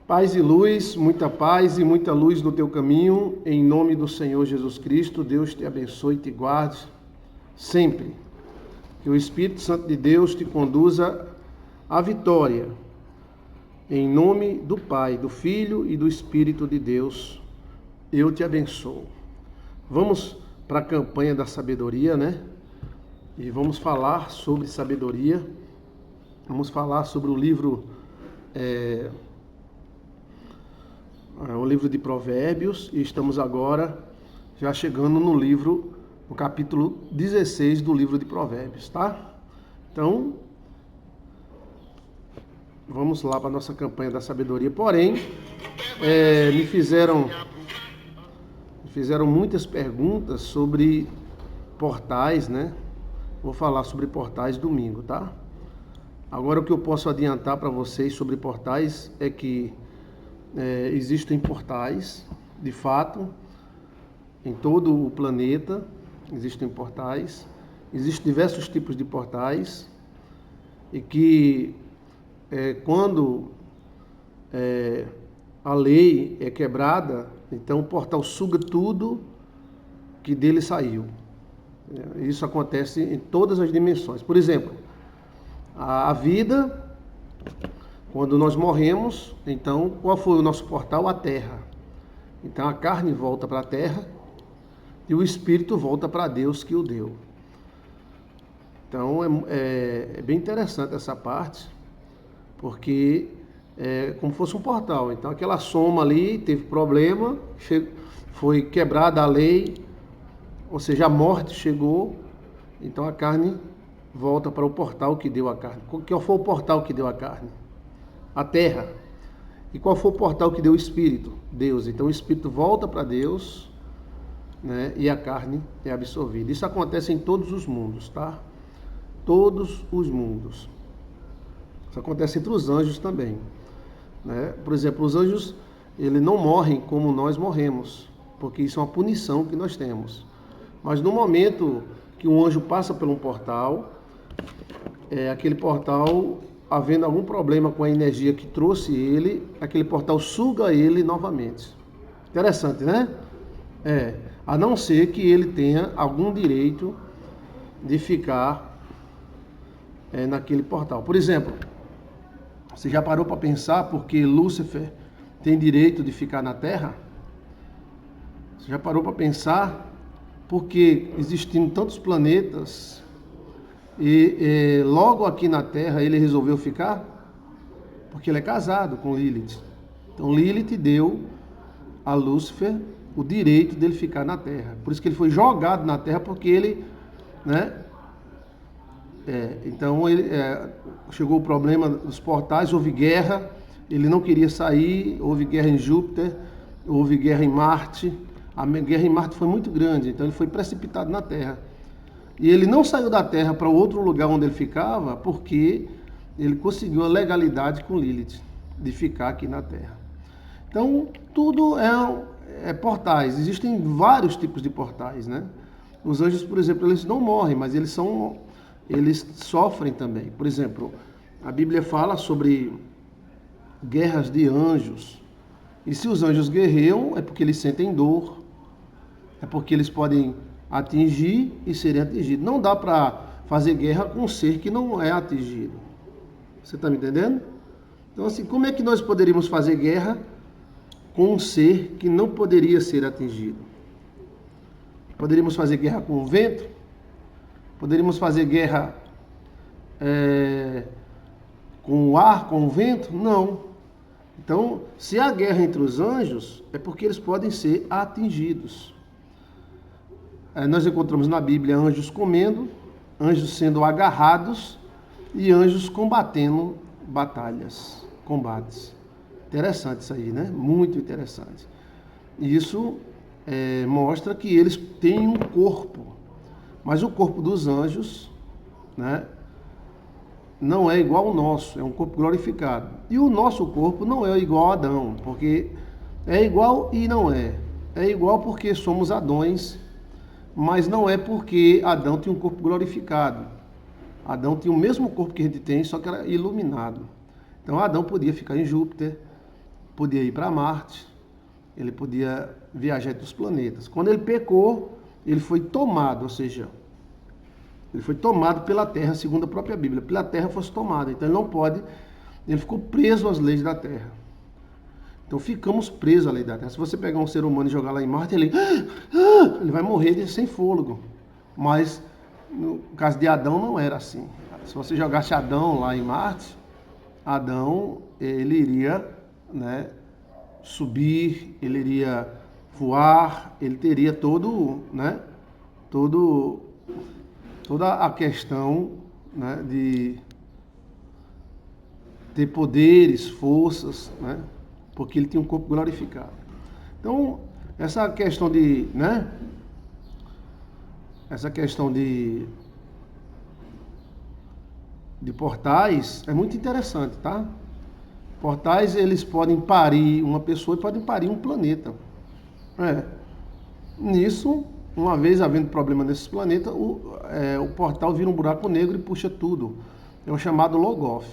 Paz e muita luz no teu caminho, em nome do Senhor Jesus Cristo. Deus te abençoe e te guarde sempre. Que o Espírito Santo de Deus te conduza à vitória. Em nome do Pai, do Filho e do Espírito de Deus, eu te abençoo. Vamos para a campanha da sabedoria, né? E vamos falar sobre sabedoria. Vamos falar sobre o livro de Provérbios, e estamos agora já chegando no capítulo 16 do livro de Provérbios, tá? Então, vamos lá para a nossa campanha da sabedoria. Porém, me fizeram muitas perguntas sobre portais, né? Vou falar sobre portais domingo, tá? Agora, o que eu posso adiantar para vocês sobre portais é que existem portais, de fato, em todo o planeta existem portais, existem diversos tipos de portais, e que quando a lei é quebrada, então o portal suga tudo que dele saiu. Isso acontece em todas as dimensões. Por exemplo, a vida... Quando nós morremos, então, qual foi o nosso portal? A terra. Então, a carne volta para a terra e o espírito volta para Deus que o deu. Então, é bem interessante essa parte, porque é como se fosse um portal. Então, aquela soma ali teve problema, foi quebrada a lei, ou seja, a morte chegou, então a carne volta para o portal que deu a carne. Qual foi o portal que deu a carne? A terra. E qual foi o portal que deu o espírito? Deus. Então o espírito volta para Deus, né? E a carne é absorvida. Isso acontece em todos os mundos, tá? Todos os mundos. Isso acontece entre os anjos também, né? Por exemplo, os anjos, eles não morrem como nós morremos, porque isso é uma punição que nós temos. Mas no momento que um anjo passa por um portal, aquele portal, havendo algum problema com a energia que trouxe ele, aquele portal suga ele novamente. Interessante, né? A não ser que ele tenha algum direito de ficar naquele portal. Por exemplo, você já parou para pensar por que Lúcifer tem direito de ficar na Terra? Você já parou para pensar por que, existindo tantos planetas, e logo aqui na Terra ele resolveu ficar? Porque ele é casado com Lilith. Então Lilith deu a Lúcifer o direito dele ficar na Terra. Por isso que ele foi jogado na Terra, porque ele, né? Então chegou o problema dos portais, houve guerra, ele não queria sair, houve guerra em Júpiter, houve guerra em Marte. A guerra em Marte foi muito grande, então ele foi precipitado na Terra. E ele não saiu da Terra para outro lugar onde ele ficava, porque ele conseguiu a legalidade com Lilith de ficar aqui na Terra. Então, tudo é portais. Existem vários tipos de portais, né? Os anjos, por exemplo, eles não morrem, mas eles sofrem também. Por exemplo, a Bíblia fala sobre guerras de anjos. E se os anjos guerreiam, é porque eles sentem dor, é porque eles podem atingir e serem atingidos. Não dá para fazer guerra com um ser que não é atingido. Você está me entendendo? Então, assim, como é que nós poderíamos fazer guerra com um ser que não poderia ser atingido? Poderíamos fazer guerra com o vento? Poderíamos fazer guerra com o ar, com o vento? Não. Então, se há guerra entre os anjos, é porque eles podem ser atingidos. Nós encontramos na Bíblia anjos comendo, anjos sendo agarrados e anjos combatendo combates. Interessante isso aí, né? Muito interessante. Isso mostra que eles têm um corpo, mas o corpo dos anjos, né, não é igual ao nosso, é um corpo glorificado. E o nosso corpo não é igual a Adão, porque é igual e não é. É igual porque somos Adões, mas não é porque Adão tinha um corpo glorificado. Adão tinha o mesmo corpo que a gente tem, só que era iluminado. Então Adão podia ficar em Júpiter, podia ir para Marte, ele podia viajar entre os planetas. Quando ele pecou, ele foi tomado, ou seja, ele foi tomado pela Terra, segundo a própria Bíblia. Pela Terra fosse tomado, então ele não pode, ele ficou preso às leis da Terra. Então ficamos presos à lei da Terra. Se você pegar um ser humano e jogar lá em Marte, ele vai morrer sem fôlego. Mas no caso de Adão não era assim. Se você jogasse Adão lá em Marte, Adão, ele iria, né, subir, ele iria voar, ele teria todo, né, toda a questão, né, de ter poderes, forças, né, porque ele tinha um corpo glorificado. Então, essa questão de, né, essa questão de portais é muito interessante, tá? Portais, eles podem parir uma pessoa e podem parir um planeta. Nisso, uma vez havendo problema nesses planetas, o portal vira um buraco negro e puxa tudo. É o chamado Logoth.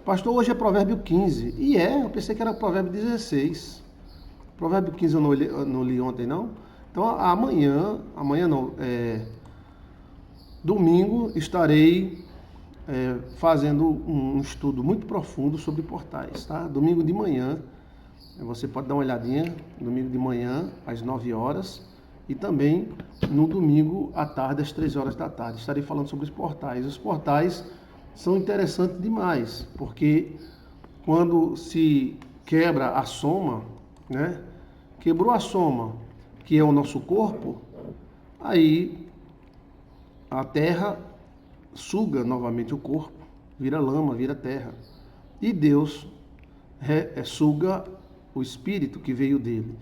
Pastor, hoje é Provérbio 15. E eu pensei que era Provérbio 16. Provérbio 15 eu não li ontem, não. Então, amanhã não, domingo estarei fazendo um estudo muito profundo sobre portais, tá? Domingo de manhã, você pode dar uma olhadinha, domingo de manhã, às 9 horas, e também no domingo à tarde, às 3 horas da tarde. Estarei falando sobre os portais. Os portais são interessantes demais, porque quando se quebra a soma, né? Quebrou a soma, que é o nosso corpo, aí a terra suga novamente o corpo, vira lama, vira terra. E Deus suga o espírito que veio dele.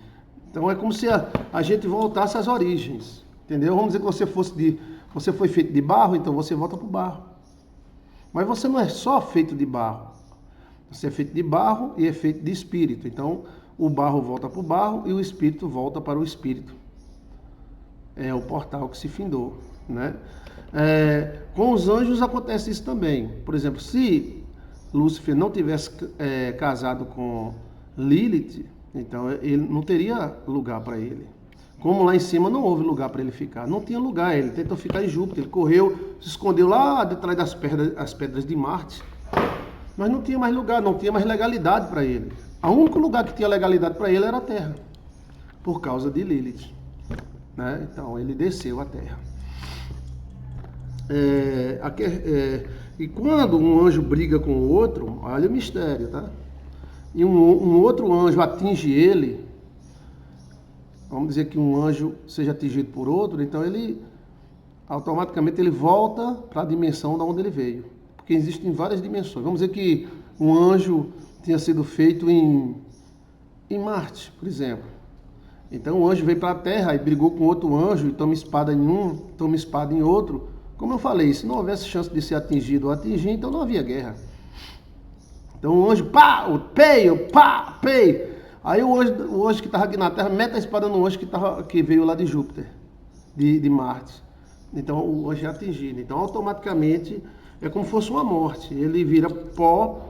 Então é como se a gente voltasse às origens, entendeu? Vamos dizer que você foi feito de barro, então você volta para o barro. Mas você não é só feito de barro. Você é feito de barro e é feito de espírito. Então o barro volta para o barro e o espírito volta para o espírito. É o portal que se findou, né? Com os anjos acontece isso também. Por exemplo, se Lúcifer não tivesse casado com Lilith, então ele não teria lugar para ele. Como lá em cima não houve lugar para ele ficar, não tinha lugar, ele tentou ficar em Júpiter, ele correu, se escondeu lá detrás das pedras de Marte, mas não tinha mais lugar, não tinha mais legalidade para ele. O único lugar que tinha legalidade para ele era a Terra, por causa de Lilith, né? Então ele desceu à Terra. E quando um anjo briga com o outro, olha o mistério, tá? E um outro anjo atinge ele, vamos dizer que um anjo seja atingido por outro, então ele automaticamente ele volta para a dimensão da onde ele veio, porque existem várias dimensões. Vamos dizer que um anjo tinha sido feito em Marte, por exemplo. Então o anjo veio para a Terra e brigou com outro anjo e toma espada em um, toma espada em outro. Como eu falei, se não houvesse chance de ser atingido ou atingir, então não havia guerra. Então o anjo, o pei. Aí o anjo que estava aqui na Terra mete a espada no anjo que veio lá de Júpiter, de Marte. Então o anjo é atingido. Então automaticamente é como se fosse uma morte. Ele vira pó,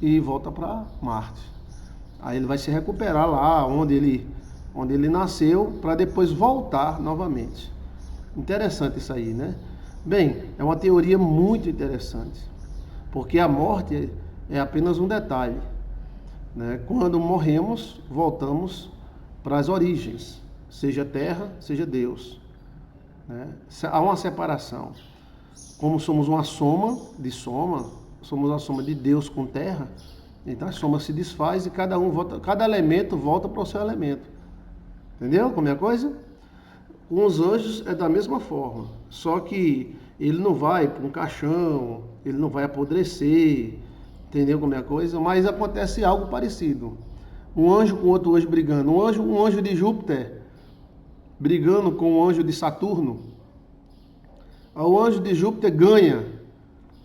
e volta para Marte. Aí ele vai se recuperar lá onde ele nasceu, para depois voltar novamente. Interessante isso aí, né? Bem, é uma teoria muito interessante, porque a morte é apenas um detalhe, né? Quando morremos, voltamos para as origens, seja terra, seja Deus, né? Há uma separação. Como somos uma soma, somos a soma de Deus com terra, então a soma se desfaz e cada elemento volta para o seu elemento. Entendeu como é a coisa? Com os anjos é da mesma forma, só que ele não vai para um caixão, ele não vai apodrecer, entendeu como é a coisa? Mas acontece algo parecido. Um anjo com outro anjo brigando, um anjo de Júpiter brigando com o anjo de Saturno. O anjo de Júpiter ganha,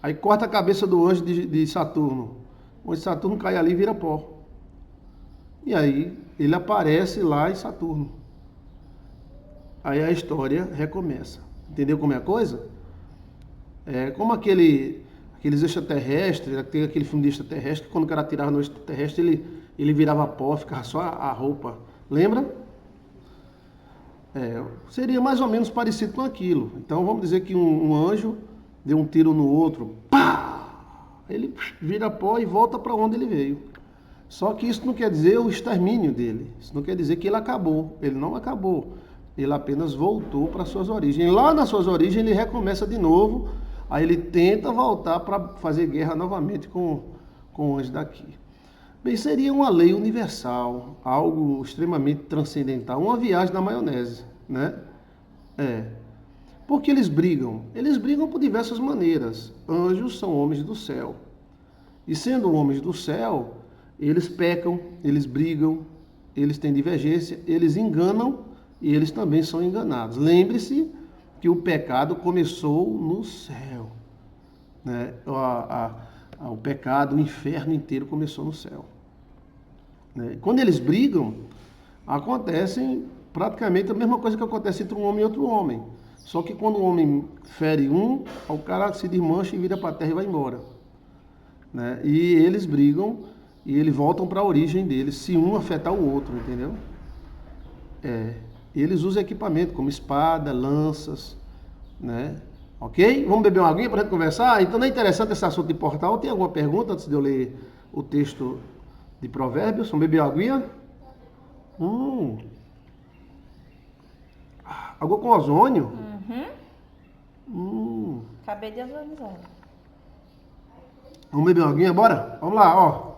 aí corta a cabeça do anjo de Saturno. O anjo de Saturno cai ali e vira pó. E aí ele aparece lá em Saturno. Aí a história recomeça. Entendeu como é a coisa? É como aqueles extraterrestres, tem aquele filme de extraterrestre, que quando o cara atirava no extraterrestre, ele virava pó, ficava só a roupa. Lembra? Seria mais ou menos parecido com aquilo. Então vamos dizer que um anjo deu um tiro no outro, pá! Ele vira pó e volta para onde ele veio. Só que isso não quer dizer o extermínio dele. Isso não quer dizer que ele acabou. Ele não acabou. Ele apenas voltou para suas origens. Lá nas suas origens ele recomeça de novo. Aí ele tenta voltar para fazer guerra novamente com o anjo daqui. Bem, seria uma lei universal, algo extremamente transcendental, uma viagem na maionese, né? Por que eles brigam? Eles brigam por diversas maneiras. Anjos são homens do céu. E sendo homens do céu, eles pecam, eles brigam, eles têm divergência, eles enganam e eles também são enganados. Lembre-se que o pecado começou no céu, né? O pecado, o inferno inteiro começou no céu, né? Quando eles brigam, acontece praticamente a mesma coisa que acontece entre um homem e outro homem. Só que quando o homem fere um, o cara se desmancha e vira para a terra e vai embora, né? E eles brigam e eles voltam para a origem deles, se um afetar o outro, entendeu? Eles usam equipamento como espada, lanças, né? Ok? Vamos beber uma aguinha para a gente conversar? Então não é interessante esse assunto de portal? Tem alguma pergunta antes de eu ler o texto de Provérbios? Vamos beber uma aguinha? Água com ozônio? Acabei de ozonizar. Vamos beber uma aguinha, bora? Vamos lá, ó.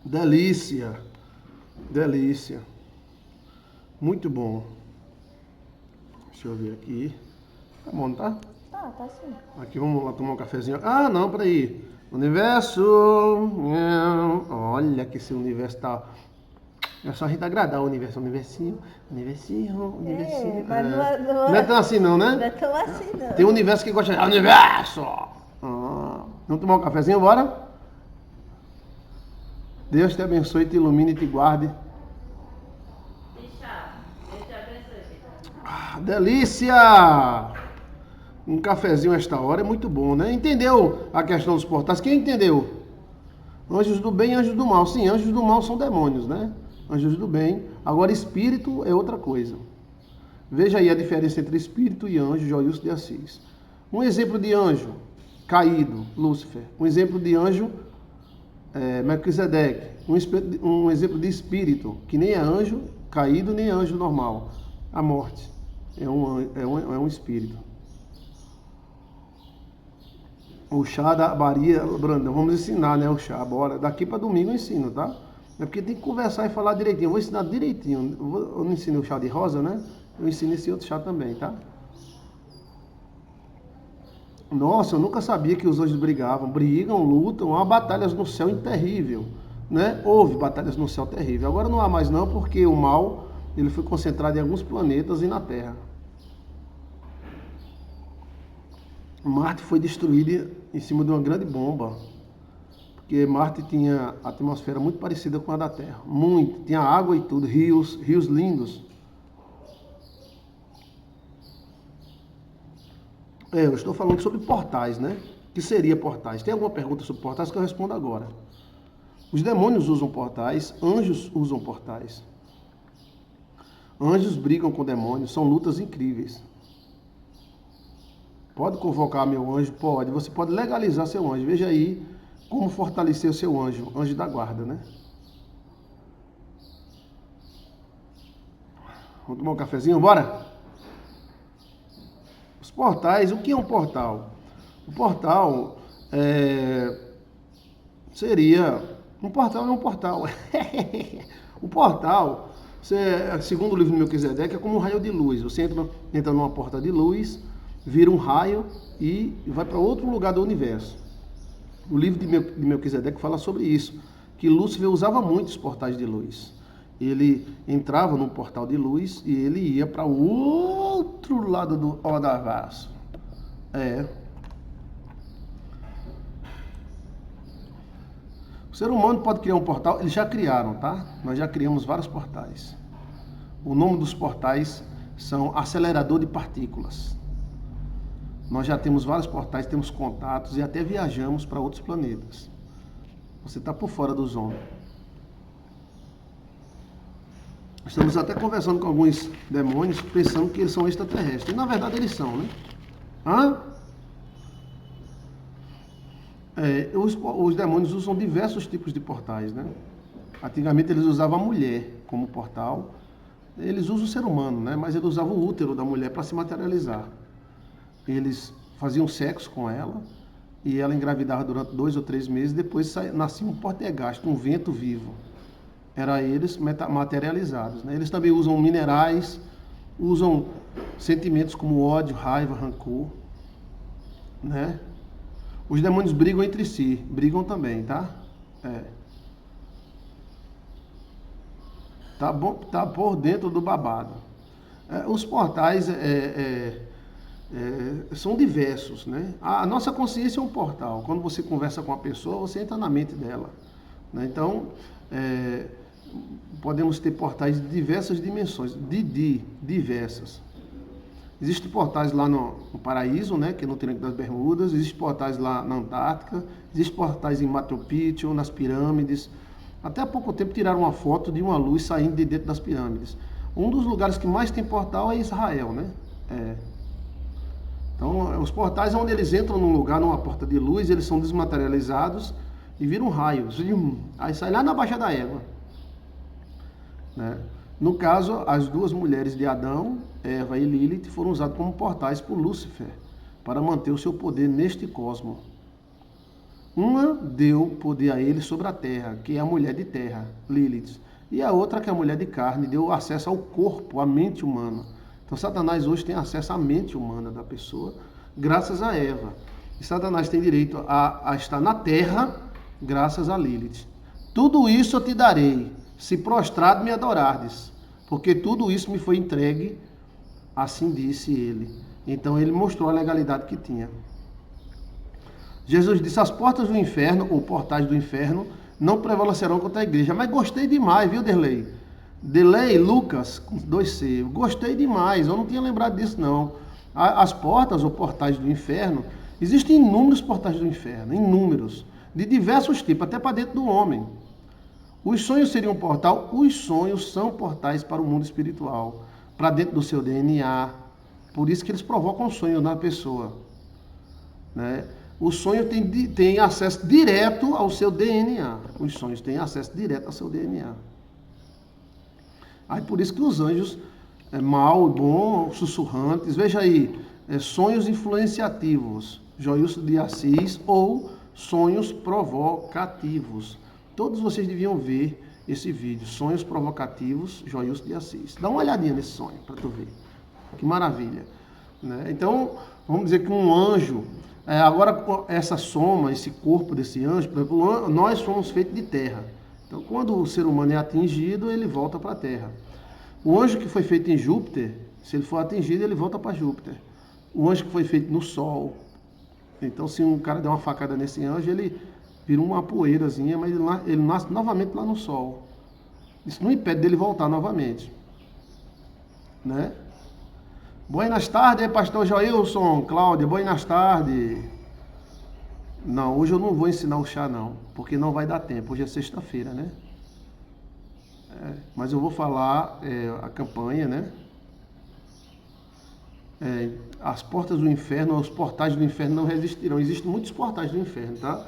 Delícia. Delícia. Muito bom. Deixa eu ver aqui. Tá bom, tá? Tá sim. Aqui vamos lá tomar um cafezinho. Ah, não, peraí. Universo. Olha que esse universo tá. É só a gente agradar o universo. Universinho. Universinho. Mas Não é tão assim, não, né? Não é tão assim, não. Tem um universo que gosta de. Universo! Vamos tomar um cafezinho, bora? Deus te abençoe, te ilumine e te guarde. Deus te abençoe. Delícia! Um cafezinho a esta hora é muito bom, né? Entendeu a questão dos portais? Quem entendeu? Anjos do bem e anjos do mal. Sim, anjos do mal são demônios, né? Anjos do bem. Agora, espírito é outra coisa. Veja aí a diferença entre espírito e anjo, Joilson de Assis. Um exemplo de anjo caído, Lúcifer. Um exemplo de anjo, Melquisedeque. Um exemplo de espírito, que nem é anjo caído, nem é anjo normal. A morte. É um espírito. O chá da Maria Brandão, vamos ensinar, né, o chá, bora. Daqui para domingo eu ensino, tá? É porque tem que conversar e falar direitinho. Eu vou ensinar direitinho. Eu não ensinei o chá de rosa, né? Eu ensino esse outro chá também, tá? Nossa, eu nunca sabia que os anjos brigavam. Brigam, lutam, há batalhas no céu terrível, né? Houve batalhas no céu terrível. Agora não há mais não, porque o mal, ele foi concentrado em alguns planetas e na Terra. Marte foi destruída em cima de uma grande bomba, porque Marte tinha a atmosfera muito parecida com a da Terra, muito, tinha água e tudo, rios lindos. Eu estou falando sobre portais, né? O que seria portais? Tem alguma pergunta sobre portais que eu respondo agora? Os demônios usam portais, anjos usam portais. Anjos brigam com demônios, são lutas incríveis. Pode convocar meu anjo? Pode. Você pode legalizar seu anjo. Veja aí como fortalecer o seu anjo, anjo da guarda, né? Vamos tomar um cafezinho? Bora? Os portais, o que é um portal? O portal seria... Um portal é um portal. O portal, segundo o livro do Melquisedeque, é como um raio de luz. Você entra numa porta de luz, vira um raio e vai para outro lugar do universo. O livro de Melquisedeque fala sobre isso, que Lúcifer usava muitos portais de luz. Ele entrava num portal de luz e ele ia para o outro lado do universo. O ser humano pode criar um portal, eles já criaram, tá? Nós já criamos vários portais. O nome dos portais são acelerador de partículas. Nós já temos vários portais, temos contatos e até viajamos para outros planetas. Você está por fora do zona. Estamos até conversando com alguns demônios, pensando que eles são extraterrestres. E na verdade eles são, né? Os demônios usam diversos tipos de portais, né? Antigamente eles usavam a mulher como portal. Eles usam o ser humano, né? Mas eles usavam o útero da mulher para se materializar. Eles faziam sexo com ela e ela engravidava durante 2 ou 3 meses. Depois nascia um poltergeist, um vento vivo. Era eles materializados, né? Eles também usam minerais, usam sentimentos como ódio, raiva, rancor, né? Os demônios brigam entre si, brigam também, tá? Tá por dentro do babado. Os portais são diversos, né? A nossa consciência é um portal. Quando você conversa com a pessoa, você entra na mente dela, né? Então, podemos ter portais de diversas dimensões, diversas. Existem portais lá no Paraíso, né, que é no Triângulo das Bermudas. Existem portais lá na Antártica. Existem portais em Machu Picchu, nas pirâmides. Até há pouco tempo tiraram uma foto de uma luz saindo de dentro das pirâmides. Um dos lugares que mais tem portal é Israel, né? Então, os portais onde eles entram num lugar, numa porta de luz, eles são desmaterializados e viram raios. Aí sai lá na Baixa da Égua, né? No caso, as 2 mulheres de Adão, Eva e Lilith, foram usadas como portais por Lúcifer para manter o seu poder neste cosmo. Uma deu poder a ele sobre a terra, que é a mulher de terra, Lilith. E a outra, que é a mulher de carne, deu acesso ao corpo, à mente humana. Então Satanás hoje tem acesso à mente humana da pessoa, graças a Eva. E Satanás tem direito a estar na terra, graças a Lilith. Tudo isso eu te darei, se prostrado me adorardes, porque tudo isso me foi entregue, assim disse ele. Então ele mostrou a legalidade que tinha. Jesus disse: as portas do inferno, ou portais do inferno, não prevalecerão contra a igreja. Mas gostei demais, viu, Derlei? Derlei, Lucas, com 2C. Gostei demais, eu não tinha lembrado disso, não. As portas ou portais do inferno, existem inúmeros portais do inferno, inúmeros, de diversos tipos, até para dentro do homem. Os sonhos seriam um portal? Os sonhos são portais para o mundo espiritual, para dentro do seu DNA. Por isso que eles provocam sonhos na pessoa, né? O sonho tem acesso direto ao seu DNA. Os sonhos têm acesso direto ao seu DNA. Aí por isso que os anjos, mal e bom, sussurrantes, veja aí, sonhos influenciativos, Joilson de Assis, ou sonhos provocativos. Todos vocês deviam ver esse vídeo, sonhos provocativos, Joilson de Assis. Dá uma olhadinha nesse sonho, para tu ver. Que maravilha, né? Então, vamos dizer que um anjo, agora essa soma, esse corpo desse anjo, por exemplo, nós fomos feitos de terra. Então, quando o ser humano é atingido, ele volta para a terra. O anjo que foi feito em Júpiter, se ele for atingido, ele volta para Júpiter. O anjo que foi feito no Sol, então se um cara der uma facada nesse anjo, ele vira uma poeirazinha, mas ele nasce novamente lá no Sol. Isso não impede dele voltar novamente, né? Buenas tardes, pastor Joilson, Cláudia, buenas tardes. Não, hoje eu não vou ensinar o chá não, porque não vai dar tempo, hoje é sexta-feira, né? Mas eu vou falar a campanha, né? As portas do inferno, os portais do inferno não resistirão. Existem muitos portais do inferno, tá?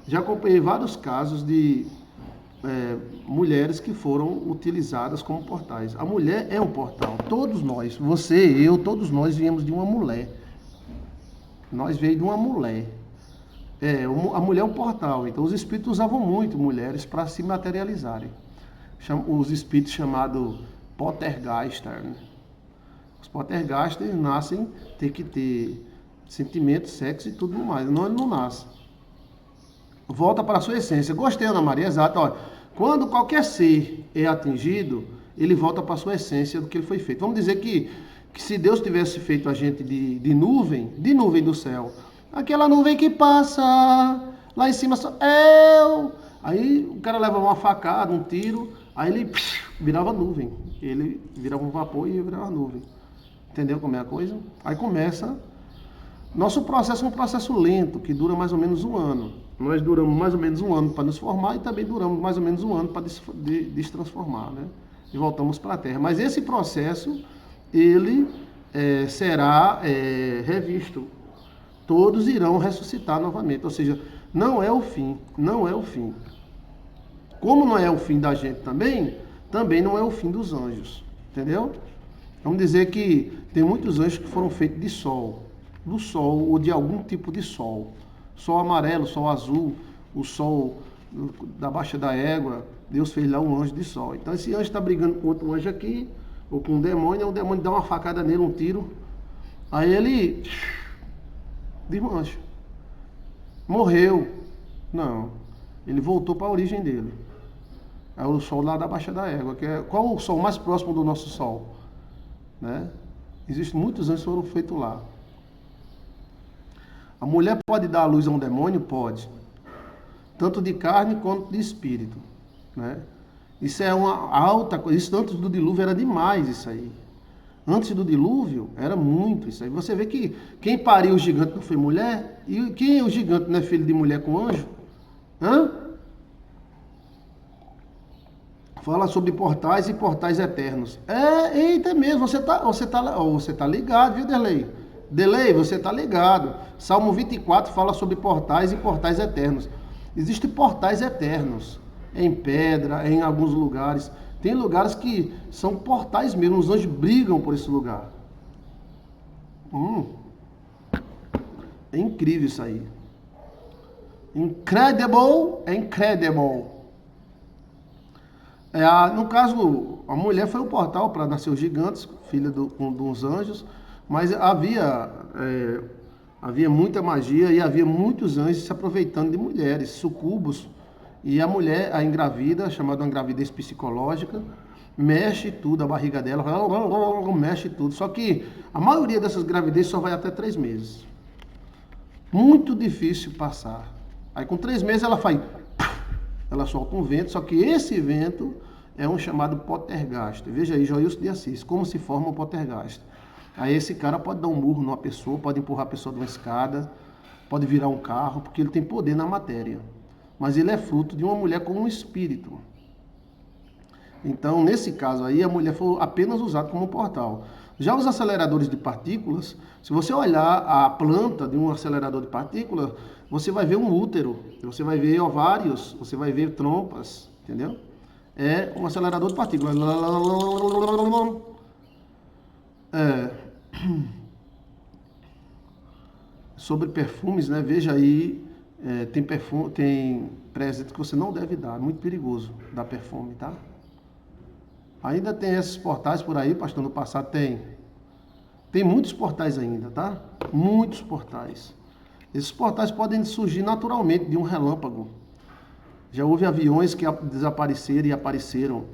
Já acompanhei vários casos de mulheres que foram utilizadas como portais. A mulher é um portal. Todos nós, você, eu, todos nós viemos de uma mulher. Nós veio de uma mulher. A mulher é um portal. Então os espíritos usavam muito mulheres para se materializarem. Os espíritos chamados Poltergeister. Os Poltergeisters nascem, tem que ter sentimento, sexo e tudo mais. Não, ele não nasce. Volta para a sua essência. Gostei, Ana Maria, exato. Olha, quando qualquer ser é atingido, ele volta para a sua essência do que ele foi feito. Vamos dizer que se Deus tivesse feito a gente de nuvem do céu, aquela nuvem que passa, lá em cima só eu. Aí o cara leva uma facada, um tiro, aí ele virava nuvem. Ele virava um vapor e virava nuvem. Entendeu como é a coisa? Aí começa Nosso processo é um processo lento, que dura mais ou menos um ano. Nós duramos mais ou menos um ano para nos formar e também duramos mais ou menos um ano para destransformar, né? E voltamos para a Terra. Mas esse processo, ele será revisto. Todos irão ressuscitar novamente. Ou seja, não é o fim, não é o fim. Como não é o fim da gente também não é o fim dos anjos. Entendeu? Vamos dizer que tem muitos anjos que foram feitos de sol. Do sol ou de algum tipo de sol. Sol amarelo, sol azul, o sol da baixa da égua. Deus fez lá um anjo de sol. Então esse anjo está brigando com outro anjo aqui, ou com um demônio, o demônio dá uma facada nele, um tiro. Aí ele desmancha. Morreu. Não. Ele voltou para a origem dele. É o sol lá da baixa da égua. Qual o sol mais próximo do nosso sol? Né? Existem muitos anjos que foram feitos lá. A mulher pode dar à luz a um demônio? Pode. Tanto de carne quanto de espírito. Né? Isso é uma alta coisa. Isso antes do dilúvio era demais isso aí. Antes do dilúvio era muito isso aí. Você vê que quem pariu o gigante não foi mulher? E quem é o gigante não é filho de mulher com anjo? Hã? Fala sobre portais e portais eternos. Eita mesmo, você tá ligado, viu, Derlei? Delei, você está ligado. Salmo 24 fala sobre portais e portais eternos. Existem portais eternos em pedra, em alguns lugares. Tem lugares que são portais mesmo. Os anjos brigam por esse lugar. É incrível isso aí. Incredible, é incredible. No caso, a mulher foi o portal para nascer os gigantes, filha dos anjos. Mas havia muita magia e havia muitos anjos se aproveitando de mulheres, sucubos. E a mulher, a engravida, chamada uma gravidez psicológica, mexe tudo, a barriga dela, mexe tudo. Só que a maioria dessas gravidezes só vai até 3 meses. Muito difícil passar. Aí com 3 meses ela solta um vento, só que esse vento é um chamado poltergeist. Veja aí, Joilson de Assis, como se forma um poltergeist. Aí esse cara pode dar um murro numa pessoa, pode empurrar a pessoa de uma escada, pode virar um carro, porque ele tem poder na matéria. Mas ele é fruto de uma mulher com um espírito. Então, nesse caso aí, a mulher foi apenas usada como portal. Já os aceleradores de partículas, se você olhar a planta de um acelerador de partículas, você vai ver um útero, você vai ver ovários, você vai ver trompas, entendeu? É um acelerador de partículas. Sobre perfumes, né? Veja aí, tem presente que você não deve dar, muito perigoso dar perfume, tá? Ainda tem esses portais por aí, pastor, no passado tem muitos portais ainda, tá? Muitos portais. Esses portais podem surgir naturalmente de um relâmpago. Já houve aviões que desapareceram e apareceram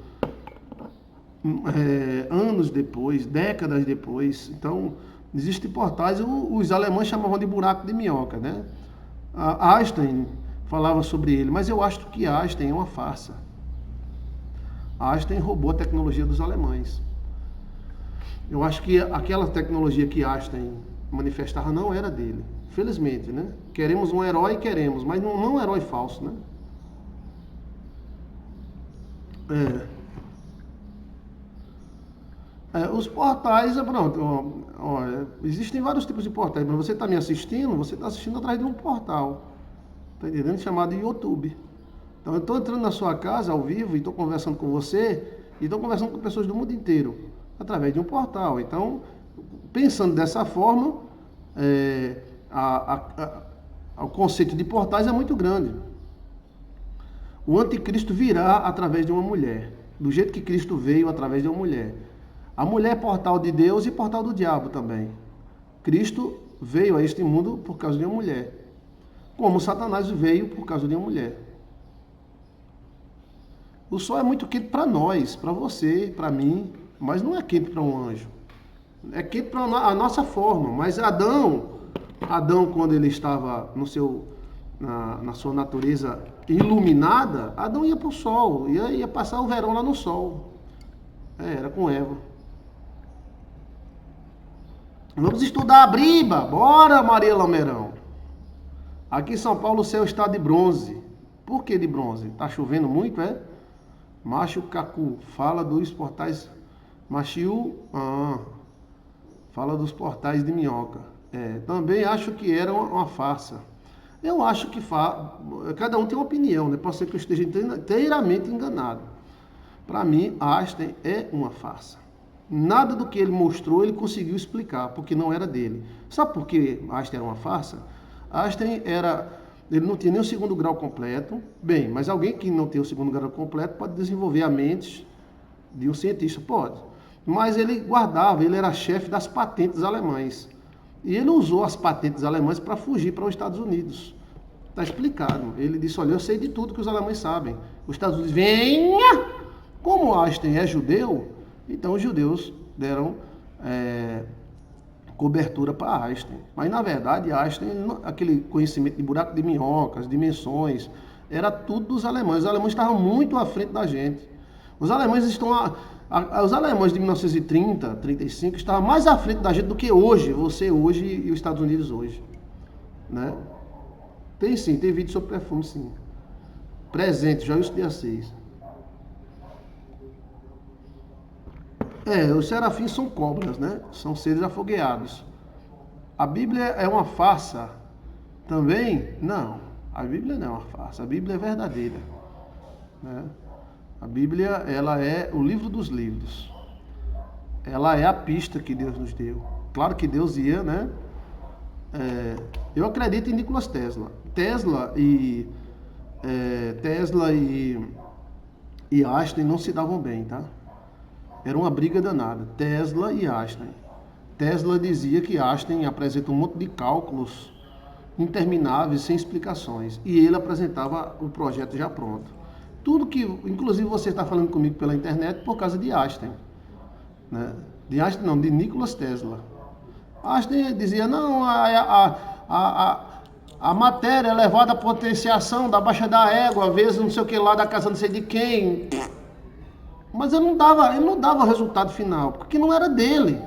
anos depois, décadas depois. Então, existem portais, os alemães chamavam de buraco de minhoca, né? Einstein falava sobre ele, mas eu acho que Einstein é uma farsa. Einstein roubou a tecnologia dos alemães. Eu acho que aquela tecnologia que Einstein manifestava não era dele. Felizmente, né? Queremos um herói, mas não um herói falso, né? Os portais, pronto, existem vários tipos de portais. Mas você está me assistindo, você está assistindo através de um portal. Está entendendo? Chamado YouTube. Então eu estou entrando na sua casa ao vivo e estou conversando com você e estou conversando com pessoas do mundo inteiro através de um portal. Então, pensando dessa forma, o conceito de portais é muito grande. O anticristo virá através de uma mulher, do jeito que Cristo veio através de uma mulher. A mulher é portal de Deus e portal do diabo também. Cristo veio a este mundo por causa de uma mulher, como Satanás veio por causa de uma mulher. O sol é muito quente para nós, para você, para mim, mas não é quente para um anjo. É quente para a nossa forma. Mas Adão, quando ele estava na sua natureza iluminada, Adão ia para o sol, ia passar o verão lá no sol. Era com Eva. Vamos estudar a briba. Bora, Maria Lameirão. Aqui em São Paulo o céu está de bronze. Por que de bronze? Tá chovendo muito, é? Macho Cacu, fala dos portais. Machiu, fala dos portais de minhoca. Também acho que era uma farsa. Eu acho que cada um tem uma opinião, né? Pode ser que eu esteja inteiramente enganado. Para mim, Einstein é uma farsa. Nada do que ele mostrou ele conseguiu explicar, porque não era dele. Sabe por que Einstein era uma farsa? Einstein ele não tinha nem o segundo grau completo. Bem, mas alguém que não tem o segundo grau completo pode desenvolver a mente de um cientista, pode. Mas ele era chefe das patentes alemãs. E ele usou as patentes alemãs para fugir para os Estados Unidos. Está explicado. Ele disse, olha, eu sei de tudo que os alemães sabem. Os Estados Unidos, venha! Como Einstein é judeu, então os judeus deram cobertura para Einstein. Mas, na verdade, Einstein, aquele conhecimento de buraco de minhoca, as dimensões, era tudo dos alemães. Os alemães estavam muito à frente da gente. Os alemães os alemães de 1930, 35, estavam mais à frente da gente do que hoje, você hoje e os Estados Unidos hoje. Né? Tem sim, tem vídeo sobre perfume, sim. Presente, Joilson de Assis. Os serafins são cobras, né? São seres afogueados. A Bíblia é uma farsa também? Não, a Bíblia não é uma farsa, a Bíblia é verdadeira. Né? A Bíblia, ela é o livro dos livros. Ela é a pista que Deus nos deu. Claro que Deus ia, né? Eu acredito em Nikola Tesla. Tesla e Einstein não se davam bem, tá? Era uma briga danada, Tesla e Einstein. Tesla dizia que Einstein apresenta um monte de cálculos intermináveis, sem explicações. E ele apresentava o projeto já pronto. Tudo que, inclusive você está falando comigo pela internet por causa de Einstein. Né? De Einstein não, de Nikola Tesla. Einstein dizia, não, a matéria é levada à potenciação da baixa da égua, vezes não sei o que lá, da casa não sei de quem... Mas ele não dava o resultado final, porque não era dele,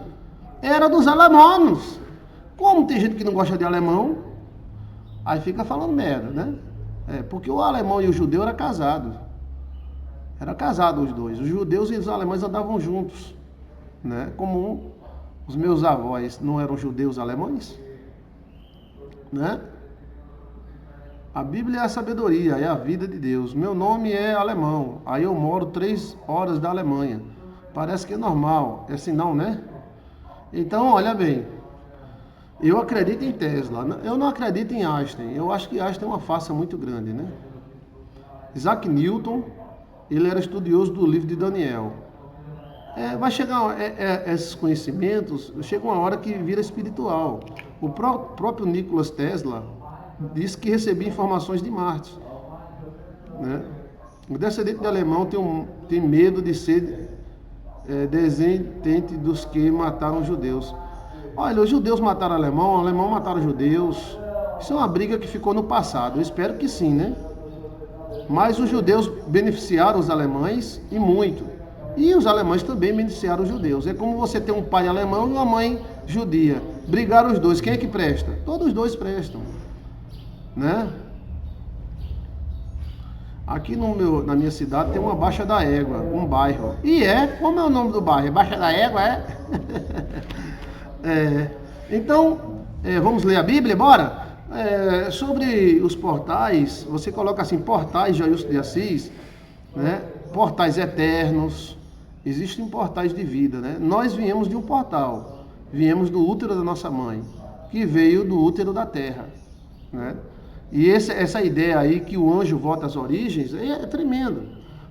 era dos alemãos. Como tem gente que não gosta de alemão, aí fica falando merda, né? Porque o alemão e o judeu eram casados. Era casado os dois. Os judeus e os alemães andavam juntos, né? Como os meus avós não eram judeus alemães, né? A Bíblia é a sabedoria, é a vida de Deus. Meu nome é alemão, aí eu moro 3 horas da Alemanha. Parece que é normal, é sinal, né? Então, olha bem, eu acredito em Tesla, eu não acredito em Einstein. Eu acho que Einstein é uma farsa muito grande, né? Isaac Newton, ele era estudioso do livro de Daniel. Vai chegar, esses conhecimentos, chega uma hora que vira espiritual. O próprio Nikola Tesla disse que recebia informações de Marte. Né? O descendente de alemão tem medo de ser descendente dos que mataram os judeus. Olha, os judeus mataram o alemão mataram os judeus. Isso é uma briga que ficou no passado. Eu espero que sim, né? Mas os judeus beneficiaram os alemães e muito. E os alemães também beneficiaram os judeus. É como você ter um pai alemão e uma mãe judia. Brigaram os dois. Quem é que presta? Todos os dois prestam. Né? Aqui na minha cidade tem uma Baixa da Égua, um bairro. Como é o nome do bairro? Baixa da Égua, Então, vamos ler a Bíblia, bora? Sobre os portais, você coloca assim, portais Joilson de Assis, né? Portais eternos, existem portais de vida, né? Nós viemos de um portal, viemos do útero da nossa mãe, que veio do útero da terra, né? E essa ideia aí que o anjo volta às origens é tremendo,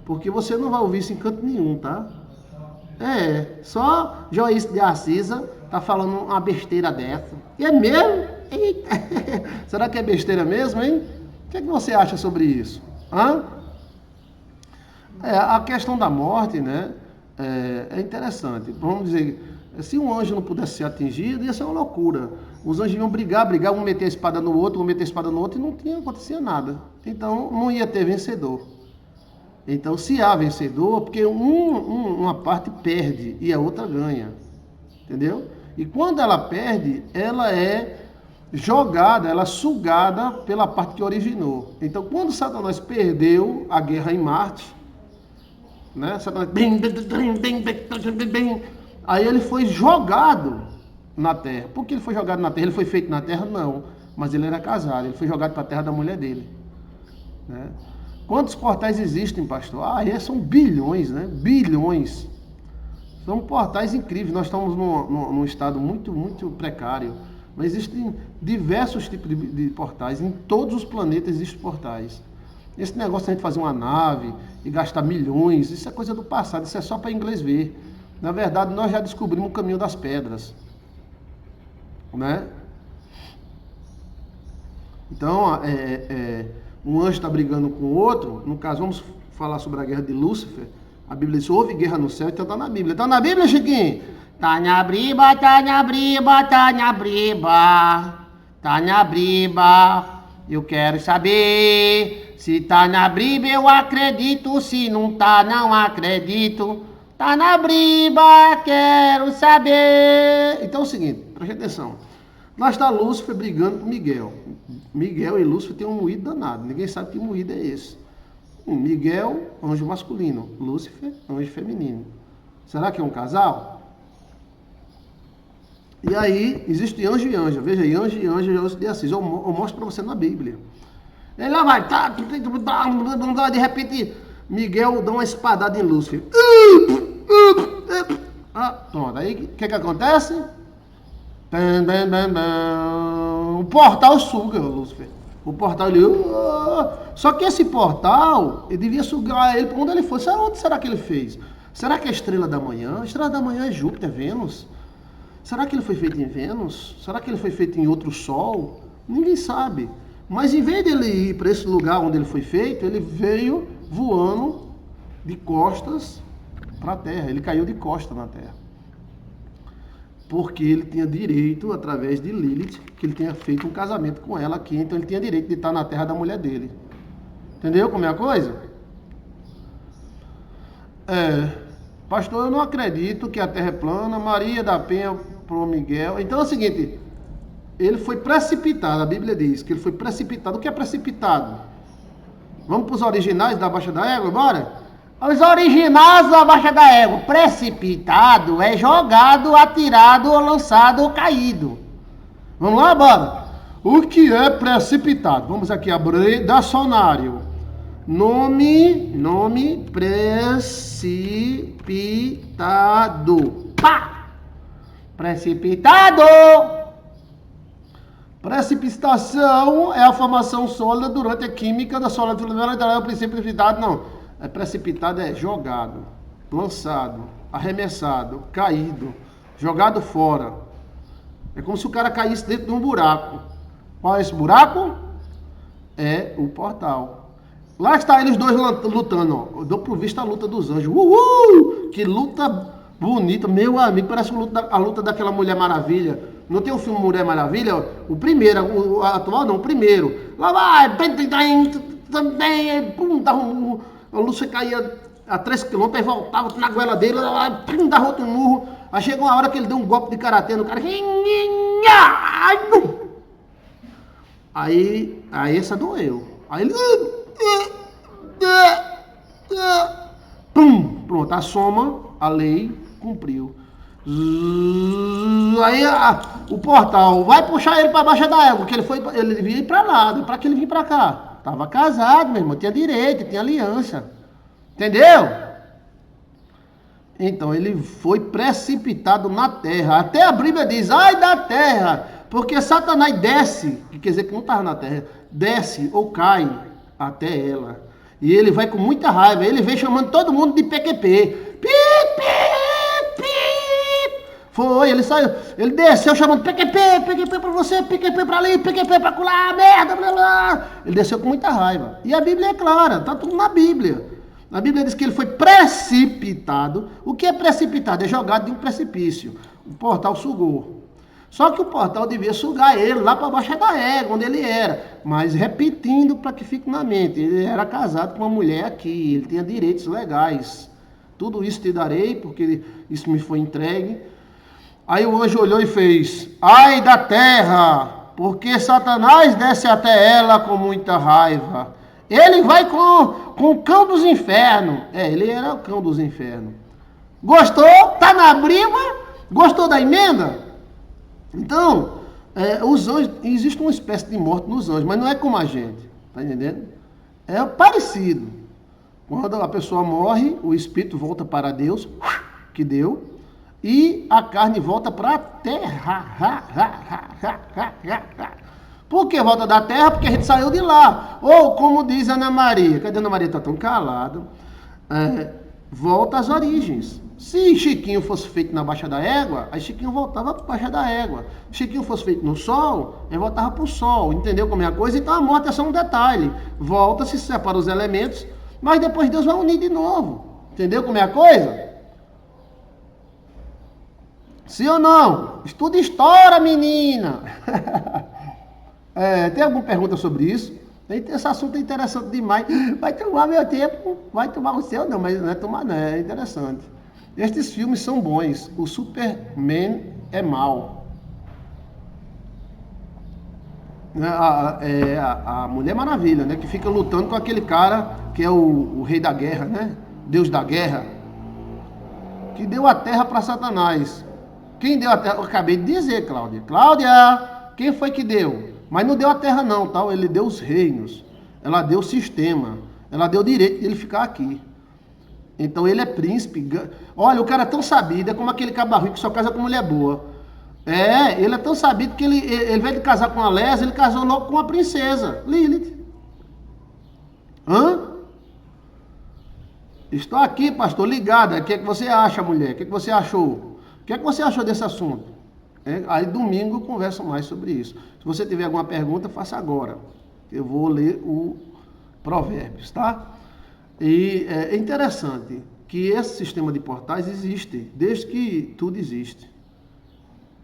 porque você não vai ouvir isso em canto nenhum, tá? Só Joilson de Assis tá falando uma besteira dessa. E é mesmo? Eita. Será que é besteira mesmo, hein? O que você acha sobre isso? A questão da morte, né? É interessante. Vamos dizer, se um anjo não pudesse ser atingido, ia ser uma loucura. Os anjos iam brigar, um meter a espada no outro, e não acontecia nada. Então, não ia ter vencedor. Então, se há vencedor, porque uma parte perde e a outra ganha. Entendeu? E quando ela perde, ela é jogada, ela é sugada pela parte que originou. Então, quando Satanás perdeu a guerra em Marte, né? Satanás, aí ele foi jogado na terra. Por que ele foi jogado na terra? Ele foi feito na terra? Não. Mas ele era casado, ele foi jogado para a terra da mulher dele. Né? Quantos portais existem, pastor? São bilhões, né? Bilhões. São portais incríveis. Nós estamos num estado muito, muito precário. Mas existem diversos tipos de portais. Em todos os planetas existem portais. Esse negócio de a gente fazer uma nave e gastar milhões, isso é coisa do passado, isso é só para inglês ver. Na verdade, nós já descobrimos o caminho das pedras. Né? Então, um anjo está brigando com o outro. No caso, vamos falar sobre a guerra de Lúcifer. A Bíblia diz, houve guerra no céu, então está na Bíblia. Está na Bíblia, Chiquinho? Tá na briba, tá na briba, tá na briba. Tá na briba. Eu quero saber. Se tá na briba, eu acredito. Se não tá, não acredito. Tá na briba, quero saber. Então é o seguinte, preste atenção. Lá está Lúcifer brigando com Miguel. Miguel e Lúcifer têm um moído danado. Ninguém sabe que moído é esse. Miguel, anjo masculino. Lúcifer, anjo feminino. Será que é um casal? E aí, existe anjo e anja. Veja aí, anjo e anja, José de Assis. Eu mostro para você na Bíblia. Ele lá vai, de repente, Miguel dá uma espadada em Lúcifer. Pronto, aí o que acontece? O portal suga Lúcifer. O portal, ele... Só que esse portal, ele devia sugar ele para onde ele for. Onde será que ele fez? Será que é a estrela da manhã? A estrela da manhã é Júpiter, Vênus? Será que ele foi feito em Vênus? Será que ele foi feito em outro sol? Ninguém sabe. Mas em vez de ele ir para esse lugar onde ele foi feito, ele veio voando de costas para a Terra. Ele caiu de costas na Terra. Porque ele tinha direito, através de Lilith, que ele tinha feito um casamento com ela aqui. Então ele tinha direito de estar na terra da mulher dele. Entendeu como é a coisa? Pastor, eu não acredito que a terra é plana. Maria da Penha pro Miguel. Então é o seguinte, ele foi precipitado. A Bíblia diz que ele foi precipitado. O que é precipitado? Vamos para os originais da Baixa da Égua, bora? Os originais da Baixa da Égua. Precipitado é jogado, atirado, ou lançado, ou caído. Vamos lá, bora? O que é precipitado? Vamos aqui abrir dicionário. Nome precipitado. Pá! Precipitado! Precipitação é a formação sólida durante a química da sólida o princípio precipitado, não. Precipitado é jogado, lançado, arremessado, caído, jogado fora. É como se o cara caísse dentro de um buraco. Qual é esse buraco? É o portal. Lá está eles dois lutando, ó. Eu dou por vista a luta dos anjos. Uhul! Que luta bonita, meu amigo. Parece a luta daquela Mulher Maravilha. Não tem o filme Mulher Maravilha? O primeiro, o atual não, o primeiro. Lá vai, a Lúcia caía a 3 km e voltava na goela dele, dava outro murro. Aí chegou uma hora que ele deu um golpe de karatê no cara. Aí essa doeu. Aí ele... Pronto, a soma, a lei cumpriu. Aí o portal vai puxar ele para baixo da égua, porque ele devia ir para lá, para que ele vir para cá? Tava casado, meu irmão, tinha direito, tinha aliança. Entendeu? Então ele foi precipitado na terra. Até a Bíblia diz, ai da terra, porque Satanás desce, que quer dizer que não estava na terra, desce ou cai até ela. E ele vai com muita raiva, ele vem chamando todo mundo de PQP. Pi, pi, pi. Foi, ele saiu, ele desceu chamando PQP, PQP pra você, PQP pra ali, PQP pra colar, merda, blá, blá. Ele desceu com muita raiva. E a Bíblia é clara, tá tudo na Bíblia. A Bíblia diz que ele foi precipitado. O que é precipitado? É jogado de um precipício. O portal sugou. Só que o portal devia sugar ele lá para baixo da égua, onde ele era. Mas repetindo para que fique na mente, ele era casado com uma mulher aqui, ele tinha direitos legais. Tudo isso te darei, porque isso me foi entregue. Aí o anjo olhou e fez: ai da terra, porque Satanás desce até ela com muita raiva. Ele vai com o cão dos infernos. Ele era o cão dos infernos. Gostou? Tá na briga? Gostou da emenda? Então, os anjos, existe uma espécie de morte nos anjos, mas não é como a gente. Tá entendendo? É parecido. Quando a pessoa morre, o espírito volta para Deus, que deu, e a carne volta para a terra. Por que volta da terra? Porque a gente saiu de lá. Ou, como diz Ana Maria, cadê a Ana Maria? Está tão calada. Volta às origens. Se Chiquinho fosse feito na Baixa da Égua, aí Chiquinho voltava para a Baixa da Égua. Se Chiquinho fosse feito no Sol, ele voltava para o Sol. Entendeu como é a coisa? Então a morte é só um detalhe. Volta, se separa os elementos, mas depois Deus vai unir de novo. Entendeu como é a coisa? Sim ou não? Estuda história, menina! Tem alguma pergunta sobre isso? Esse assunto é interessante demais. Vai tomar meu tempo, vai tomar o seu, não, mas não é tomar, não, é interessante. Estes filmes são bons. O Superman é mau. A Mulher Maravilha, né? Que fica lutando com aquele cara que é o rei da guerra, né? Deus da guerra. Que deu a terra para Satanás. Quem deu a terra? Eu acabei de dizer, Cláudia. Cláudia, quem foi que deu? Mas não deu a terra não, tal. Ele deu os reinos. Ela deu o sistema. Ela deu o direito de ele ficar aqui. Então ele é príncipe. Olha, o cara é tão sabido, é como aquele cabarro que só casa com mulher boa. Ele é tão sabido que ele, ao invés de casar com a Lésia, ele casou logo com a princesa, Lilith. Estou aqui, pastor, ligada. O que é que você acha, mulher? O que é que você achou? O que é que você achou desse assunto? Aí domingo eu converso mais sobre isso. Se você tiver alguma pergunta, faça agora. Eu vou ler o Provérbios, tá? E é interessante que esse sistema de portais existe desde que tudo existe.